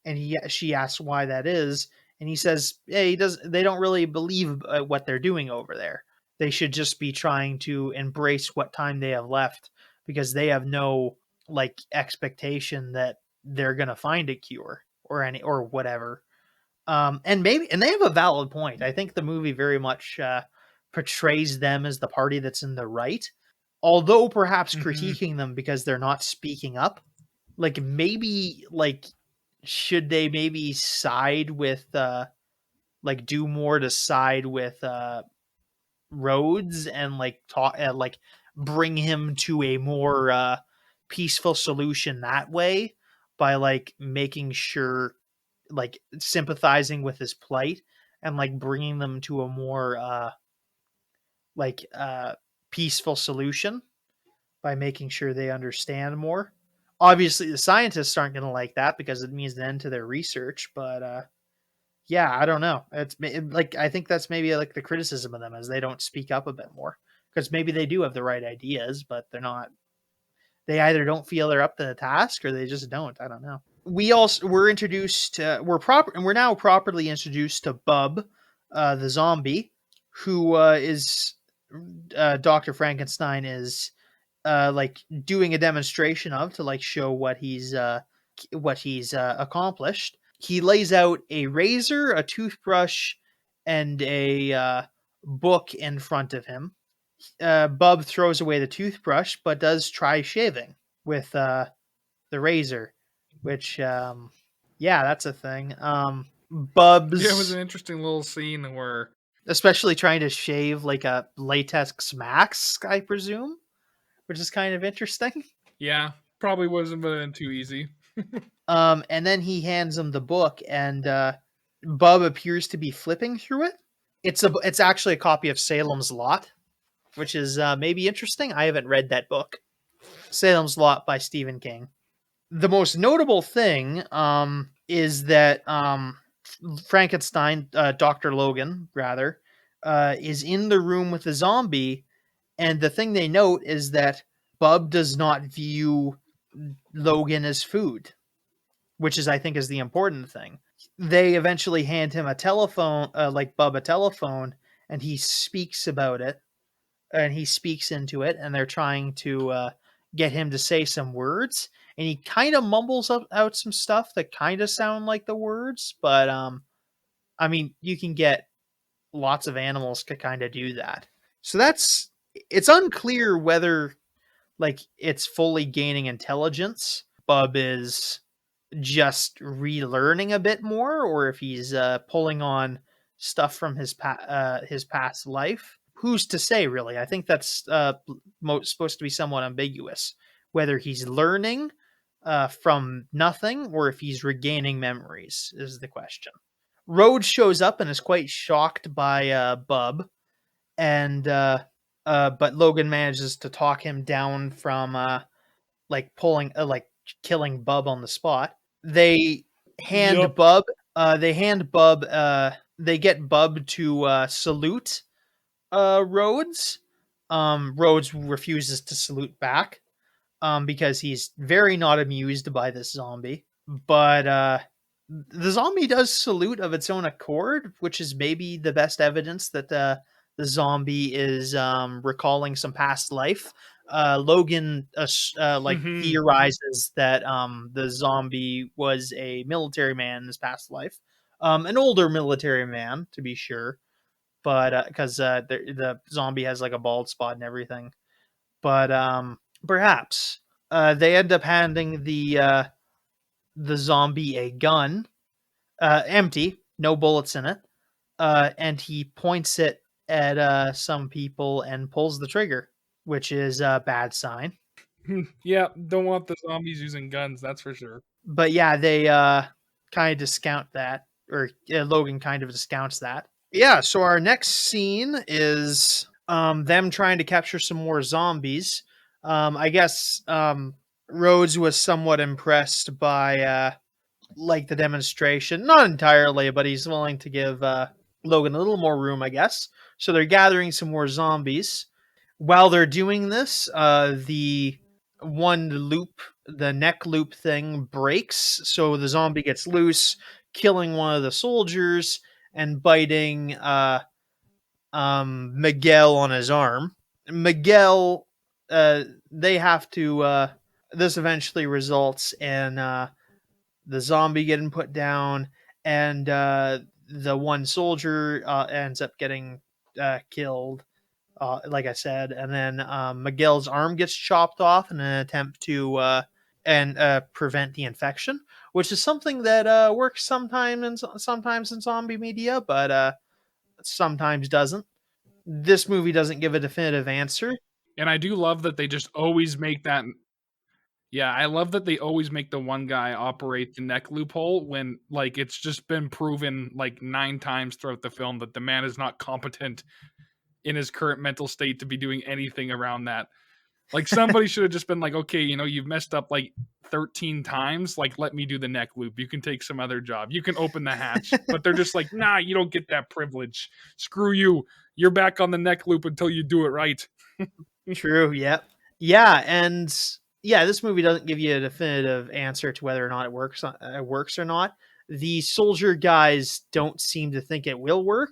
A: and she asks why that is, and he says, "Hey, they don't really believe what they're doing over there. They should just be trying to embrace what time they have left, because they have no like expectation that they're gonna find a cure or whatever." And they have a valid point. I think the movie very much portrays them as the party that's in the right, although perhaps critiquing them because they're not speaking up. Like, maybe like, should they maybe side with like do more to side with Rhodes, and like talk like bring him to a more peaceful solution that way, by like making sure, like sympathizing with his plight, and like bringing them to a more like peaceful solution by making sure they understand more. Obviously the scientists aren't going to like that, because it means an end to their research, but yeah, I don't know. Like I think that's maybe like the criticism of them is they don't speak up a bit more because maybe they do have the right ideas, but they're not. They either don't feel they're up to the task or they just don't. I don't know. We also we're introduced. We're now properly introduced to Bub, the zombie, who is Doctor Frankenstein is like doing a demonstration of to like show what he's accomplished. He lays out a razor, a toothbrush, and a book in front of him. Bub throws away the toothbrush, but does try shaving with the razor, which yeah, that's a thing.
B: Yeah, it was
A: Bub's
B: an interesting little scene where
A: especially trying to shave like a latex mask, I presume, which is kind of interesting.
B: yeah, probably wasn't been too easy.
A: And then he hands him the book, and Bub appears to be flipping through it. It's actually a copy of Salem's Lot, which is maybe interesting. I haven't read that book. Salem's Lot by Stephen King. The most notable thing is that Frankenstein, Dr. Logan, rather, is in the room with the zombie. And the thing they note is that Bub does not view Logan as food, which is, I think, is the important thing. They eventually hand him a telephone, like Bub a telephone, and he speaks about it, and he speaks into it, and they're trying to get him to say some words, and he kind of mumbles out some stuff that kind of sound like the words, but I mean, you can get lots of animals to kind of do that. So it's unclear whether like it's fully gaining intelligence. Bub is just relearning a bit more, or if he's pulling on stuff from his past life. Who's to say, really? I think that's supposed to be somewhat ambiguous. Whether he's learning from nothing or if he's regaining memories is the question. Rhodes shows up and is quite shocked by Bub, and but Logan manages to talk him down from like pulling like killing Bub on the spot. They hand
B: Yup.
A: Bub. They hand Bub. They get Bub to salute Rhodes. Rhodes refuses to salute back because he's very not amused by this zombie. But the zombie does salute of its own accord, which is maybe the best evidence that the zombie is recalling some past life. Logan like theorizes that the zombie was a military man in his past life, an older military man to be sure, but because the zombie has like a bald spot and everything. But perhaps they end up handing the zombie a gun, empty, no bullets in it, and he points it at some people and pulls the trigger, which is a bad sign.
B: Yeah, don't want the zombies using guns, that's for sure.
A: But yeah, they kind of discount that, or Logan kind of discounts that. Yeah, so our next scene is them trying to capture some more zombies. I guess Rhodes was somewhat impressed by like the demonstration, not entirely, but he's willing to give Logan a little more room, I guess. So they're gathering some more zombies. While they're doing this, the one loop, the neck loop thing breaks, so the zombie gets loose, killing one of the soldiers and biting Miguel on his arm. Miguel, they have to. This eventually results in the zombie getting put down, and the one soldier ends up getting killed. Like I said, and then Miguel's arm gets chopped off in an attempt to prevent the infection, which is something that works sometimes in zombie media, but sometimes doesn't. This movie doesn't give a definitive answer.
B: And I do love that they just always make that. Yeah, I love that they always make the one guy operate the neck loophole when, like, it's just been proven like 9 times throughout the film that the man is not competent in his current mental state to be doing anything around that. Like somebody should have just been like, okay, you've messed up like 13 times. Like, let me do the neck loop. You can take some other job. You can open the hatch. But they're just like, nah, you don't get that privilege. Screw you. You're back on the neck loop until you do it right.
A: True. Yep. Yeah, and yeah, this movie doesn't give you a definitive answer to whether or not it works or not. The soldier guys don't seem to think it will work.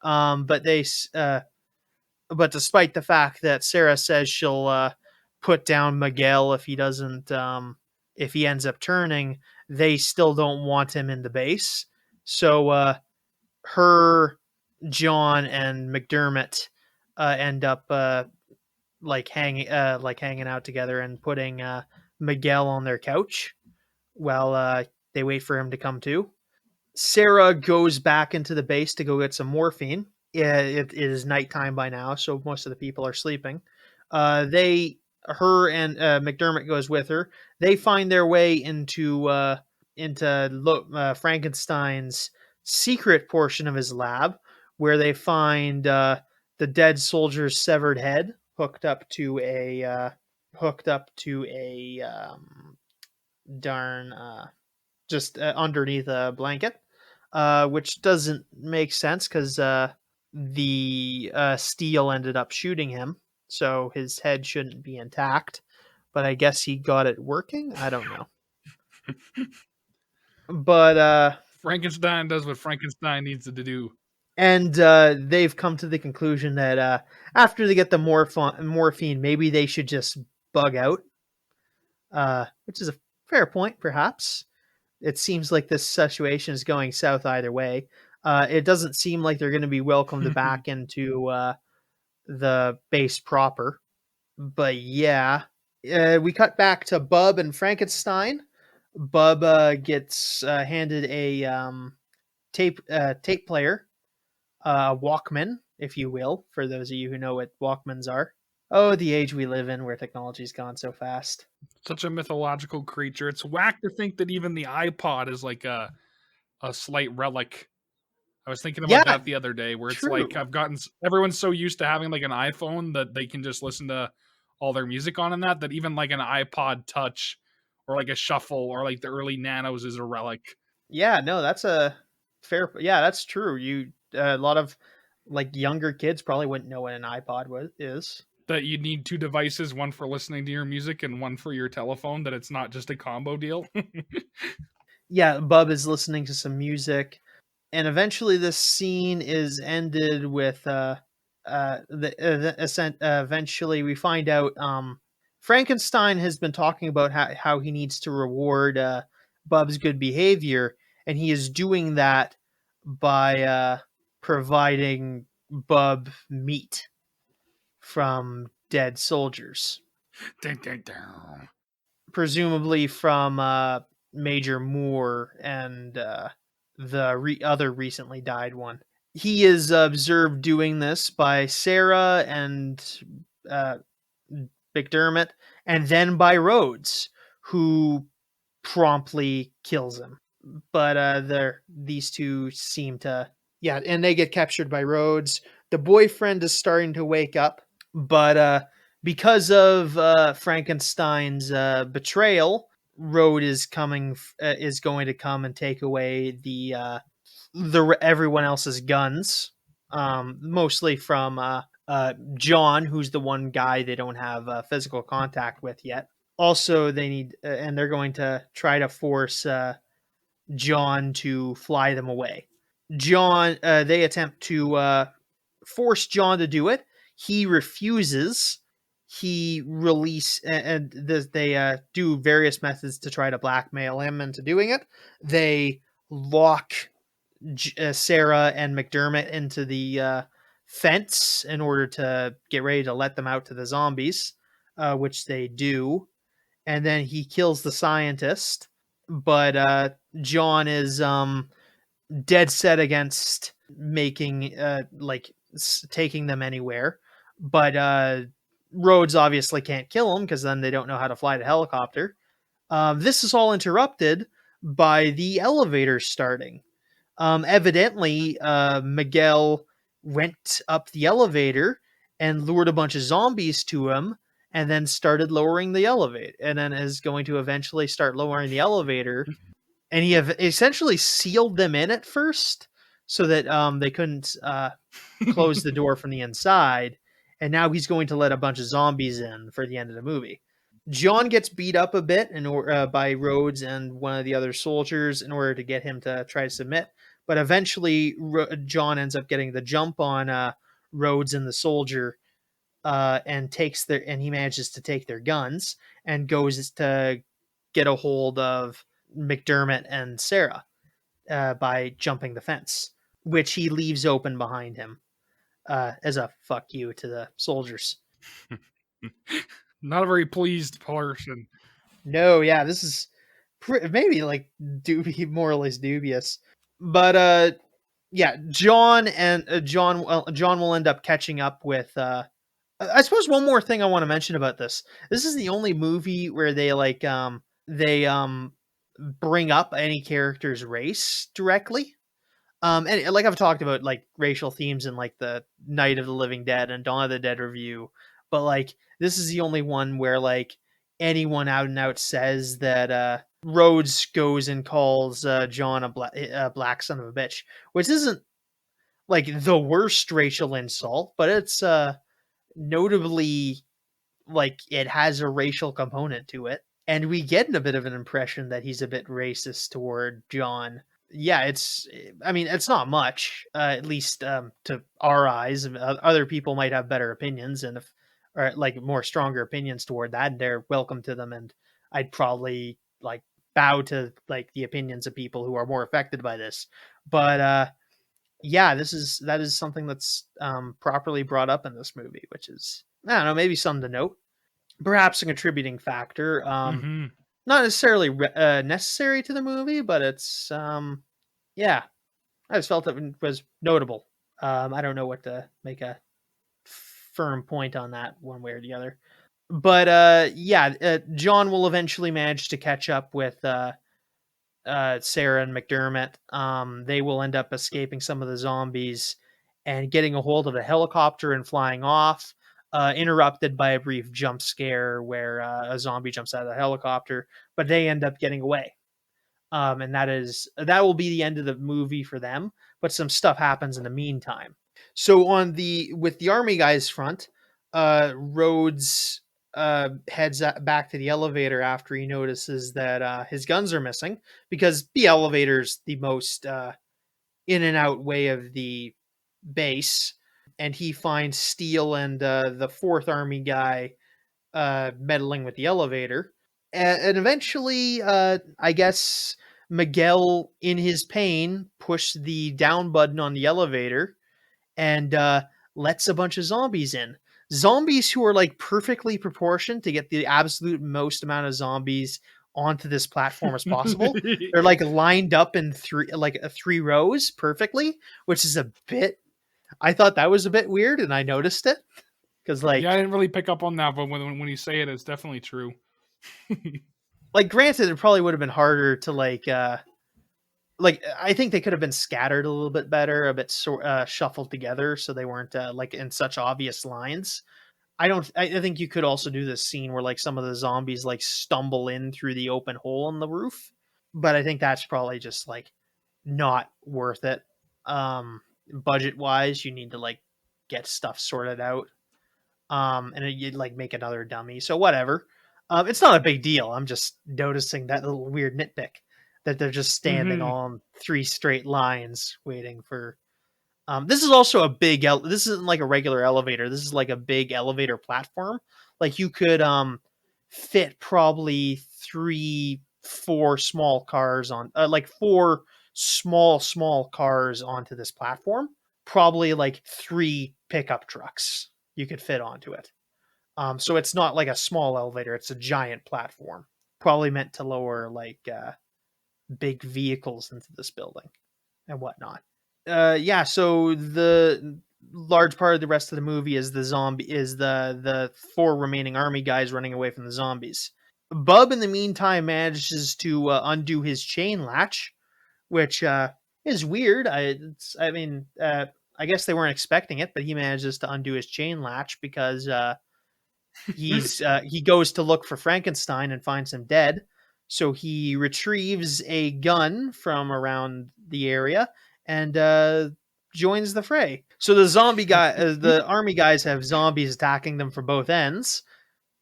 A: But but despite the fact that Sarah says she'll put down Miguel if he doesn't, if he ends up turning, they still don't want him in the base. So her, John, and McDermott end up hanging out together and putting Miguel on their couch while they wait for him to come to. Sarah goes back into the base to go get some morphine. It is nighttime by now, so most of the people are sleeping. Her and McDermott goes with her. They find their way into Frankenstein's secret portion of his lab, where they find the dead soldier's severed head hooked up to a darn just underneath a blanket, which doesn't make sense because the steel ended up shooting him, so his head shouldn't be intact. But I guess he got it working. I don't know. But
B: Frankenstein does what Frankenstein needs to do.
A: and they've come to the conclusion that after they get the morphine, maybe they should just bug out, which is a fair point, perhaps. It seems like this situation is going south either way. It doesn't seem like they're going to be welcomed back into the base proper. But yeah, we cut back to Bub and Frankenstein. Bub gets handed a tape player, Walkman, if you will, for those of you who know what Walkmans are. Oh, the age we live in where technology's gone so fast.
B: Such a mythological creature. It's whack to think that even the iPod is like a slight relic. I was thinking about that the other day, where it's
A: true.
B: like everyone's so used to having like an iPhone that they can just listen to all their music on, and that even like an iPod Touch or like a Shuffle or like the early Nanos is a relic.
A: Yeah, no, that's a fair. Yeah, that's true. A lot of like younger kids probably wouldn't know what an iPod is.
B: That you need two devices, one for listening to your music and one for your telephone. That it's not just a combo deal.
A: Yeah, Bub is listening to some music, and eventually this scene is ended with eventually we find out Frankenstein has been talking about how he needs to reward Bub's good behavior, and he is doing that by providing Bub meat from dead soldiers.
B: Dun, dun, dun.
A: Presumably from Major Moore and the other recently died one. He is observed doing this by Sarah and McDermott, and then by Rhodes, who promptly kills him. But these two seem to, yeah, and they get captured by Rhodes. The boyfriend is starting to wake up, but because of Frankenstein's betrayal, Rhodes is going to come and take away the everyone else's guns, mostly from John, who's the one guy they don't have physical contact with yet. Also, they need, and they're going to try to force John to fly them away. They attempt to force John to do it. He refuses. They do various methods to try to blackmail him into doing it. They lock Sarah and McDermott into the fence in order to get ready to let them out to the zombies, which they do. And then he kills the scientist, but John is dead set against making taking them anywhere. But Rhodes obviously can't kill him because then they don't know how to fly the helicopter. This is all interrupted by the elevator starting. Evidently, Miguel went up the elevator and lured a bunch of zombies to him, and then started lowering the elevator, and then is going to eventually start lowering the elevator. And he have essentially sealed them in at first so that they couldn't close the door from the inside. And now he's going to let a bunch of zombies in for the end of the movie. John gets beat up a bit by Rhodes and one of the other soldiers in order to get him to try to submit. But eventually, John ends up getting the jump on Rhodes and the soldier, and he manages to take their guns and goes to get a hold of McDermott and Sarah by jumping the fence, which he leaves open behind him as a fuck you to the soldiers.
B: Not a very pleased person.
A: No, yeah, this is maybe like more or less dubious, but yeah, John will end up catching up with. I suppose one more thing I want to mention about this. This is the only movie where they bring up any character's race directly. And like I've talked about like racial themes in like the Night of the Living Dead and Dawn of the Dead review, but like this is the only one where like anyone out and out says that Rhodes goes and calls John a black son of a bitch, which isn't like the worst racial insult, but it's notably like it has a racial component to it, and we get a bit of an impression that he's a bit racist toward John. Yeah, it's not much, at least to our eyes. Other people might have better opinions, and if or like more stronger opinions toward that, they're welcome to them, and I'd probably like bow to like the opinions of people who are more affected by this. But yeah, that is something that's properly brought up in this movie, which is, I don't know, maybe something to note. Perhaps a contributing factor.
B: Mm-hmm.
A: Not necessarily necessary to the movie, but it's yeah, I just felt it was notable. I don't know what to make a firm point on that one way or the other, but yeah, John will eventually manage to catch up with Sarah and McDermott. They will end up escaping some of the zombies and getting a hold of a helicopter and flying off. Interrupted by a brief jump scare where a zombie jumps out of the helicopter, but they end up getting away. And that will be the end of the movie for them. But some stuff happens in the meantime. So with the army guys front, Rhodes heads back to the elevator after he notices that his guns are missing, because the elevator's the most in and out way of the base, and he finds Steele and the fourth army guy meddling with the elevator, and eventually, I guess Miguel, in his pain, pushed the down button on the elevator and lets a bunch of zombies in. Zombies who are like perfectly proportioned to get the absolute most amount of zombies onto this platform as possible. They're like lined up in three rows perfectly, which is a bit. I thought that was a bit weird, and I noticed it because like,
B: yeah, I didn't really pick up on that, but when you say it, it's definitely true.
A: like, granted, it probably would have been harder to like I think they could have been scattered a little bit better, a bit shuffled together, so they weren't like in such obvious lines. I think you could also do this scene where like some of the zombies like stumble in through the open hole in the roof, but I think that's probably just like not worth it. Budget wise, you need to like get stuff sorted out. And you'd like make another dummy. So whatever. It's not a big deal. I'm just noticing that little weird nitpick that they're just standing
B: Mm-hmm.
A: on three straight lines waiting for. This is also a big. This isn't like a regular elevator. This is like a big elevator platform. Like you could fit probably 4 small cars on, like 4 small cars onto this platform. Probably like 3 pickup trucks you could fit onto it. So it's not like a small elevator; it's a giant platform, probably meant to lower like big vehicles into this building and whatnot. Yeah, so the large part of the rest of the movie is the 4 remaining army guys running away from the zombies. Bub, in the meantime, manages to undo his chain latch, which is weird. I mean, I guess they weren't expecting it, but he manages to undo his chain latch because He goes to look for Frankenstein and finds him dead. So he retrieves a gun from around the area and joins the fray. So the army guys have zombies attacking them from both ends,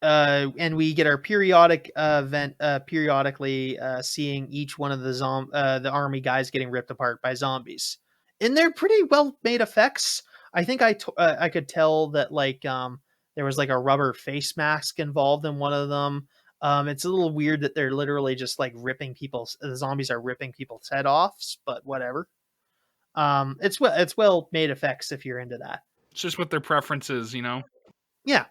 A: and we get our periodic event periodically seeing each one of the army guys getting ripped apart by zombies, and they're pretty well made effects. I think I could tell that there was like a rubber face mask involved in one of them. It's a little weird that they're literally just like the zombies are ripping people's head off, but whatever. It's well made effects if you're into that.
B: It's just what their preferences, you know.
A: Yeah.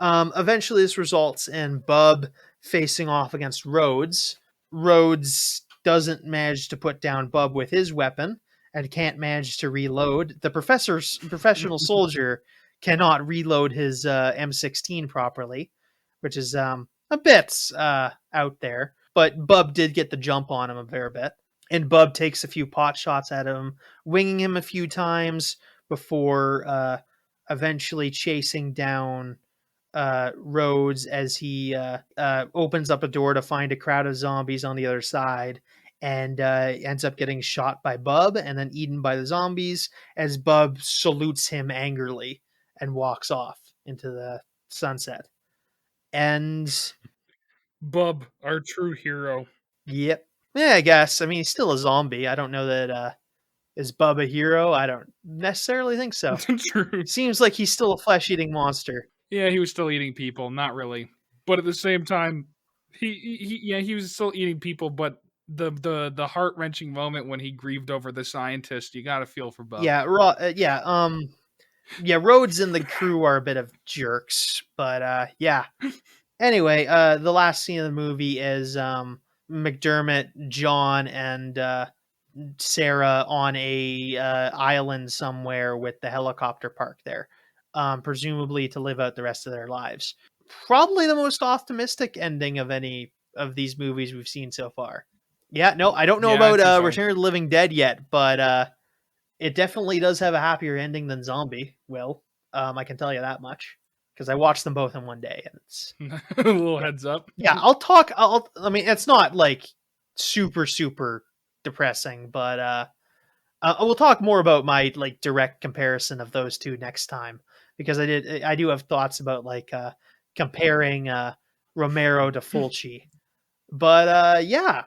A: Eventually, this results in Bub facing off against Rhodes. Rhodes doesn't manage to put down Bub with his weapon and can't manage to reload. The professional soldier cannot reload his M16 properly, which is a bit out there. But Bub did get the jump on him a fair bit. And Bub takes a few pot shots at him, winging him a few times before eventually chasing down Rhodes as he opens up a door to find a crowd of zombies on the other side, and ends up getting shot by Bub and then eaten by the zombies as Bub salutes him angrily and walks off into the sunset. And
B: Bub, our true hero.
A: yep, yeah, I guess. I mean, he's still a zombie. I don't know that is Bub a hero. I don't necessarily think so.
B: True.
A: Seems like he's still a flesh-eating monster.
B: Yeah, he was still eating people, not really. But at the same time, he was still eating people, but the heart-wrenching moment when he grieved over the scientist, you got to feel for Bub.
A: Yeah, Rhodes and the crew are a bit of jerks, but yeah. Anyway, the last scene of the movie is McDermott, John, and Sarah on a island somewhere with the helicopter parked there, presumably to live out the rest of their lives. Probably the most optimistic ending of any of these movies we've seen so far. Yeah, no, I don't know about Return of the Living Dead yet, but it definitely does have a happier ending than Zombie will. I can tell you that much because I watched them both in one day. And it's
B: a little heads up.
A: Yeah, I mean, it's not like super depressing, but we'll talk more about my like direct comparison of those two next time because I do have thoughts about like comparing Romero to Fulci. But yeah,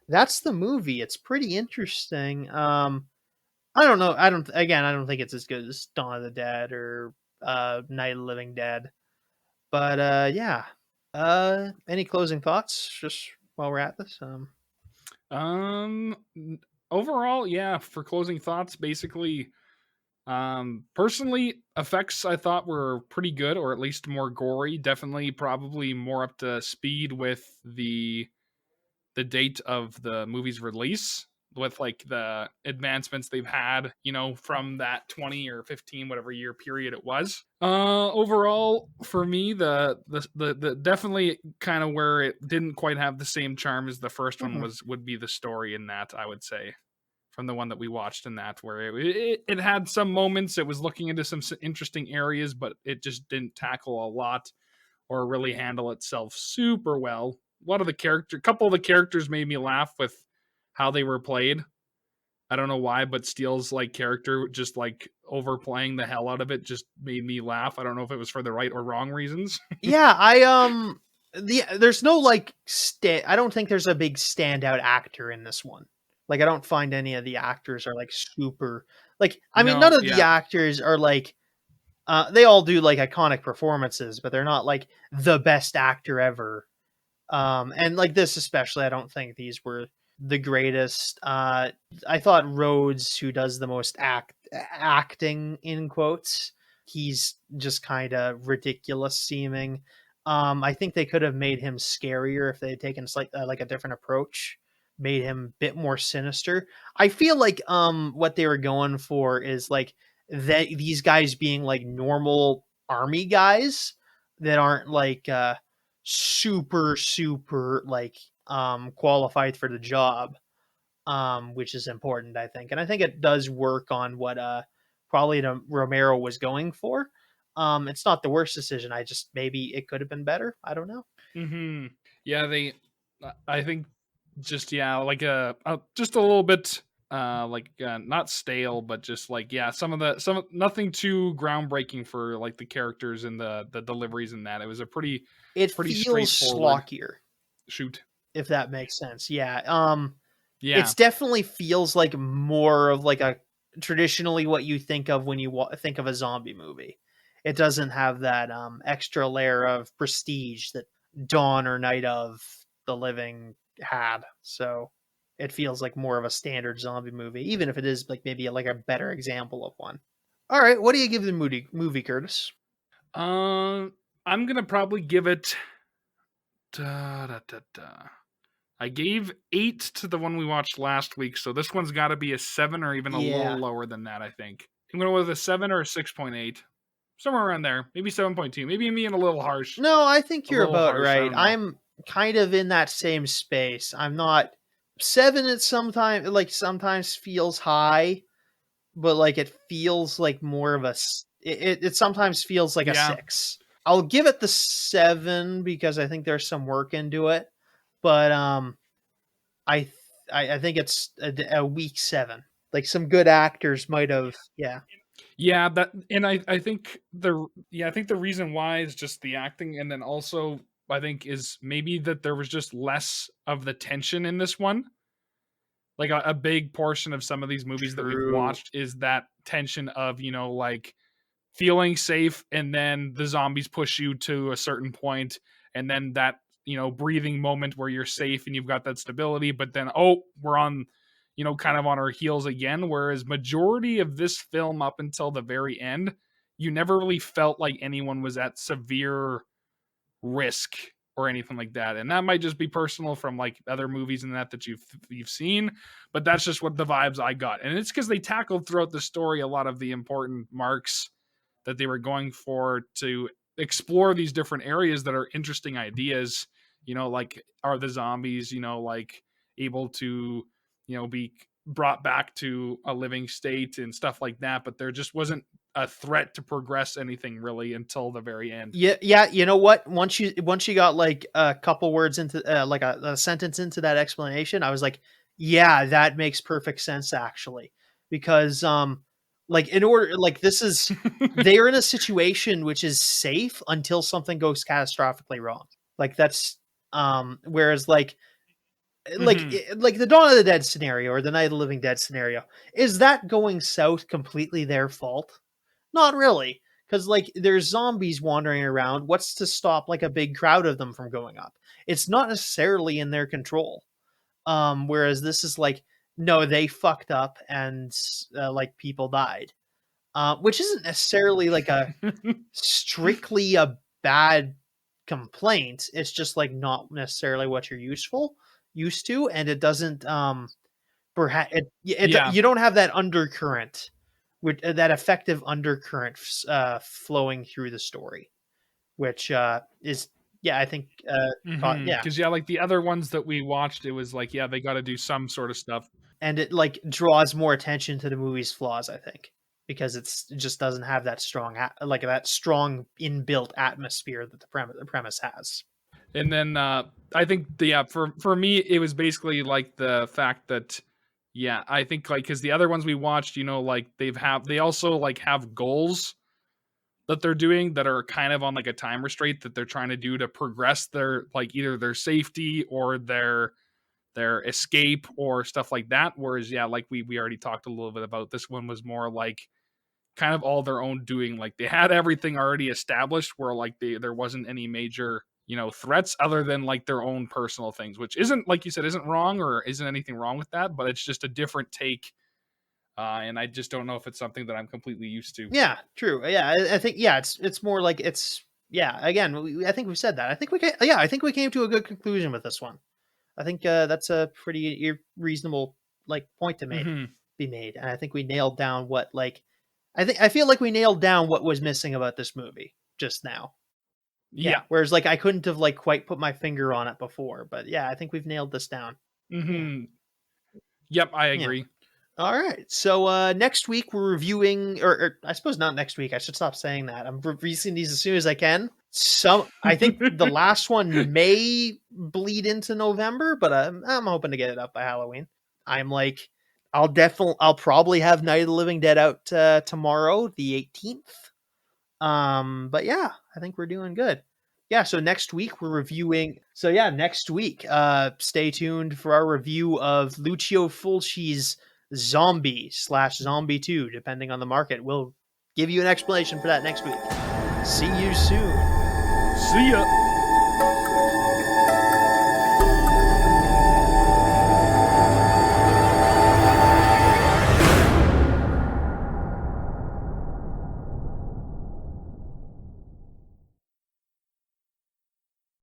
A: that's the movie. It's pretty interesting. I don't know. I don't think it's as good as Dawn of the Dead or Night of the Living Dead. But yeah. Any closing thoughts just while we're at this?
B: Overall, yeah, for closing thoughts, basically, personally, effects I thought were pretty good, or at least more gory. Definitely, probably more up to speed with the date of the movie's release, with like the advancements they've had, you know, from that 20 or 15 whatever year period it was. Overall, for me, the definitely kind of where it didn't quite have the same charm as the first one would be the story in that, I would say, from the one that we watched in that, where it had some moments, it was looking into some interesting areas, but it just didn't tackle a lot or really handle itself super well. A couple of the characters made me laugh with how they were played. I don't know why, but Steele's like character just like overplaying the hell out of it just made me laugh. I don't know if it was for the right or wrong reasons.
A: Yeah, there's no like I don't think there's a big standout actor in this one. Like I don't find any of the actors are like super like I mean none of the actors are like they all do like iconic performances, but they're not like the best actor ever. And like this especially, I don't think these were the greatest. I thought Rhodes, who does the most acting in quotes, he's just kind of ridiculous seeming. I think they could have made him scarier if they had taken like a different approach, made him a bit more sinister. I feel like what they were going for is like these guys being like normal army guys that aren't like super like qualified for the job, which is important, I think. And I think it does work on what probably Romero was going for. It's not the worst decision. I just maybe it could have been better. I don't know.
B: Yeah, I think just like just a little bit not stale, but just like nothing too groundbreaking for like the characters and the deliveries in that. It was a
A: It
B: pretty
A: feels
B: straightforward
A: slockier,
B: shoot.
A: if that makes sense. Yeah.
B: Yeah.
A: It's definitely feels like more of like a traditionally what you think of when you think of a zombie movie. It doesn't have that extra layer of prestige that Dawn or Night of the Living had. So it feels like more of a standard zombie movie, even if it is like maybe like a better example of one. All right, what do you give the movie, Curtis?
B: I'm gonna probably give it. Da, da, da, da. I gave 8 to the one we watched last week, so this one's got to be a 7 or even a little
A: Yeah.
B: lower than that, I think. I'm going with a 7 or a 6.8. Somewhere around there. Maybe 7.2. Maybe I'm being a little harsh.
A: No, I think
B: A
A: you're
B: little
A: about
B: harsh. I
A: right.
B: don't know.
A: I'm kind of in that same space. I'm not 7 at sometimes feels high, but like it feels like more of it sometimes feels like a
B: Yeah.
A: 6. I'll give it the 7 because I think there's some work into it, but I I think it's a weak 7. Like some good actors might have, yeah.
B: Yeah, I think I think the reason why is just the acting, and then also I think is maybe that there was just less of the tension in this one. Like a big portion of some of these movies that we've
A: True.
B: watched is that tension of, like feeling safe, and then the zombies push you to a certain point, and then that, breathing moment where you're safe and you've got that stability, but then we're on, kind of on our heels again. Whereas majority of this film up until the very end, you never really felt like anyone was at severe risk or anything like that. And that might just be personal from like other movies and that you've seen, but that's just what the vibes I got. And it's because they tackled throughout the story a lot of the important marks that they were going for to explore these different areas that are interesting ideas. Like, are the zombies, like able to, be brought back to a living state and stuff like that, but there just wasn't a threat to progress anything really until the very end.
A: Yeah. You know what? Once you got like a couple words into like a sentence into that explanation, I was like, yeah, that makes perfect sense actually, because like in order like this is they're in a situation which is safe until something goes catastrophically wrong. Like that's whereas
B: Mm-hmm.
A: like the Dawn of the Dead scenario or the Night of the Living Dead scenario, is that going south completely their fault? Not really, because like there's zombies wandering around. What's to stop like a big crowd of them from going up? It's not necessarily in their control. Whereas this is like, no, they fucked up and like people died, which isn't necessarily like a strictly a bad complaint. It's just like not necessarily what you're used to, and it doesn't perhaps
B: Yeah.
A: you don't have that undercurrent with that effective undercurrent flowing through the story, which is yeah, I think yeah,
B: Because like the other ones that we watched, it was like, yeah, they got to do some sort of stuff.
A: and it like draws more attention to the movie's flaws, I think, because it just doesn't have that strong like that strong inbuilt atmosphere that the premise has.
B: And then I think for me it was basically like the fact that I think like because the other ones we watched, like they also like have goals that they're doing that are kind of on like a time restraint that they're trying to do to progress their like either their safety or their escape or stuff like that. Whereas like we already talked a little bit about, this one was more like kind of all their own doing. Like they had everything already established where like there wasn't any major threats other than like their own personal things, which isn't, like you said, isn't wrong or isn't anything wrong with that, but it's just a different take. And I just don't know if it's something that I'm completely used to.
A: Yeah, true. Yeah, I think yeah, it's more like it's yeah. Again, I think we said that. I think we came to a good conclusion with this one. I think that's a pretty reasonable like point to
B: Mm-hmm.
A: be made, and I think we nailed down what like I feel like we nailed down what was missing about this movie just now. Yeah,
B: Yeah.
A: whereas like I couldn't have like quite put my finger on it before, but yeah, I think we've nailed this down. Yeah,
B: Mm-hmm. Yep, I
A: yeah.
B: agree.
A: All right. So next week we're reviewing, or I suppose not next week. I should stop saying that. I'm releasing these as soon as I can. I think the last one may bleed into November, but I'm hoping to get it up by Halloween. I'm like, I'll probably have Night of the Living Dead out tomorrow, the 18th. But yeah, I think we're doing good. Yeah, so next week we're reviewing. So yeah, next week, stay tuned for our review of Lucio Fulci's Zombie / Zombie 2, depending on the market. We'll give you an explanation for that next week. See you soon.
B: See ya.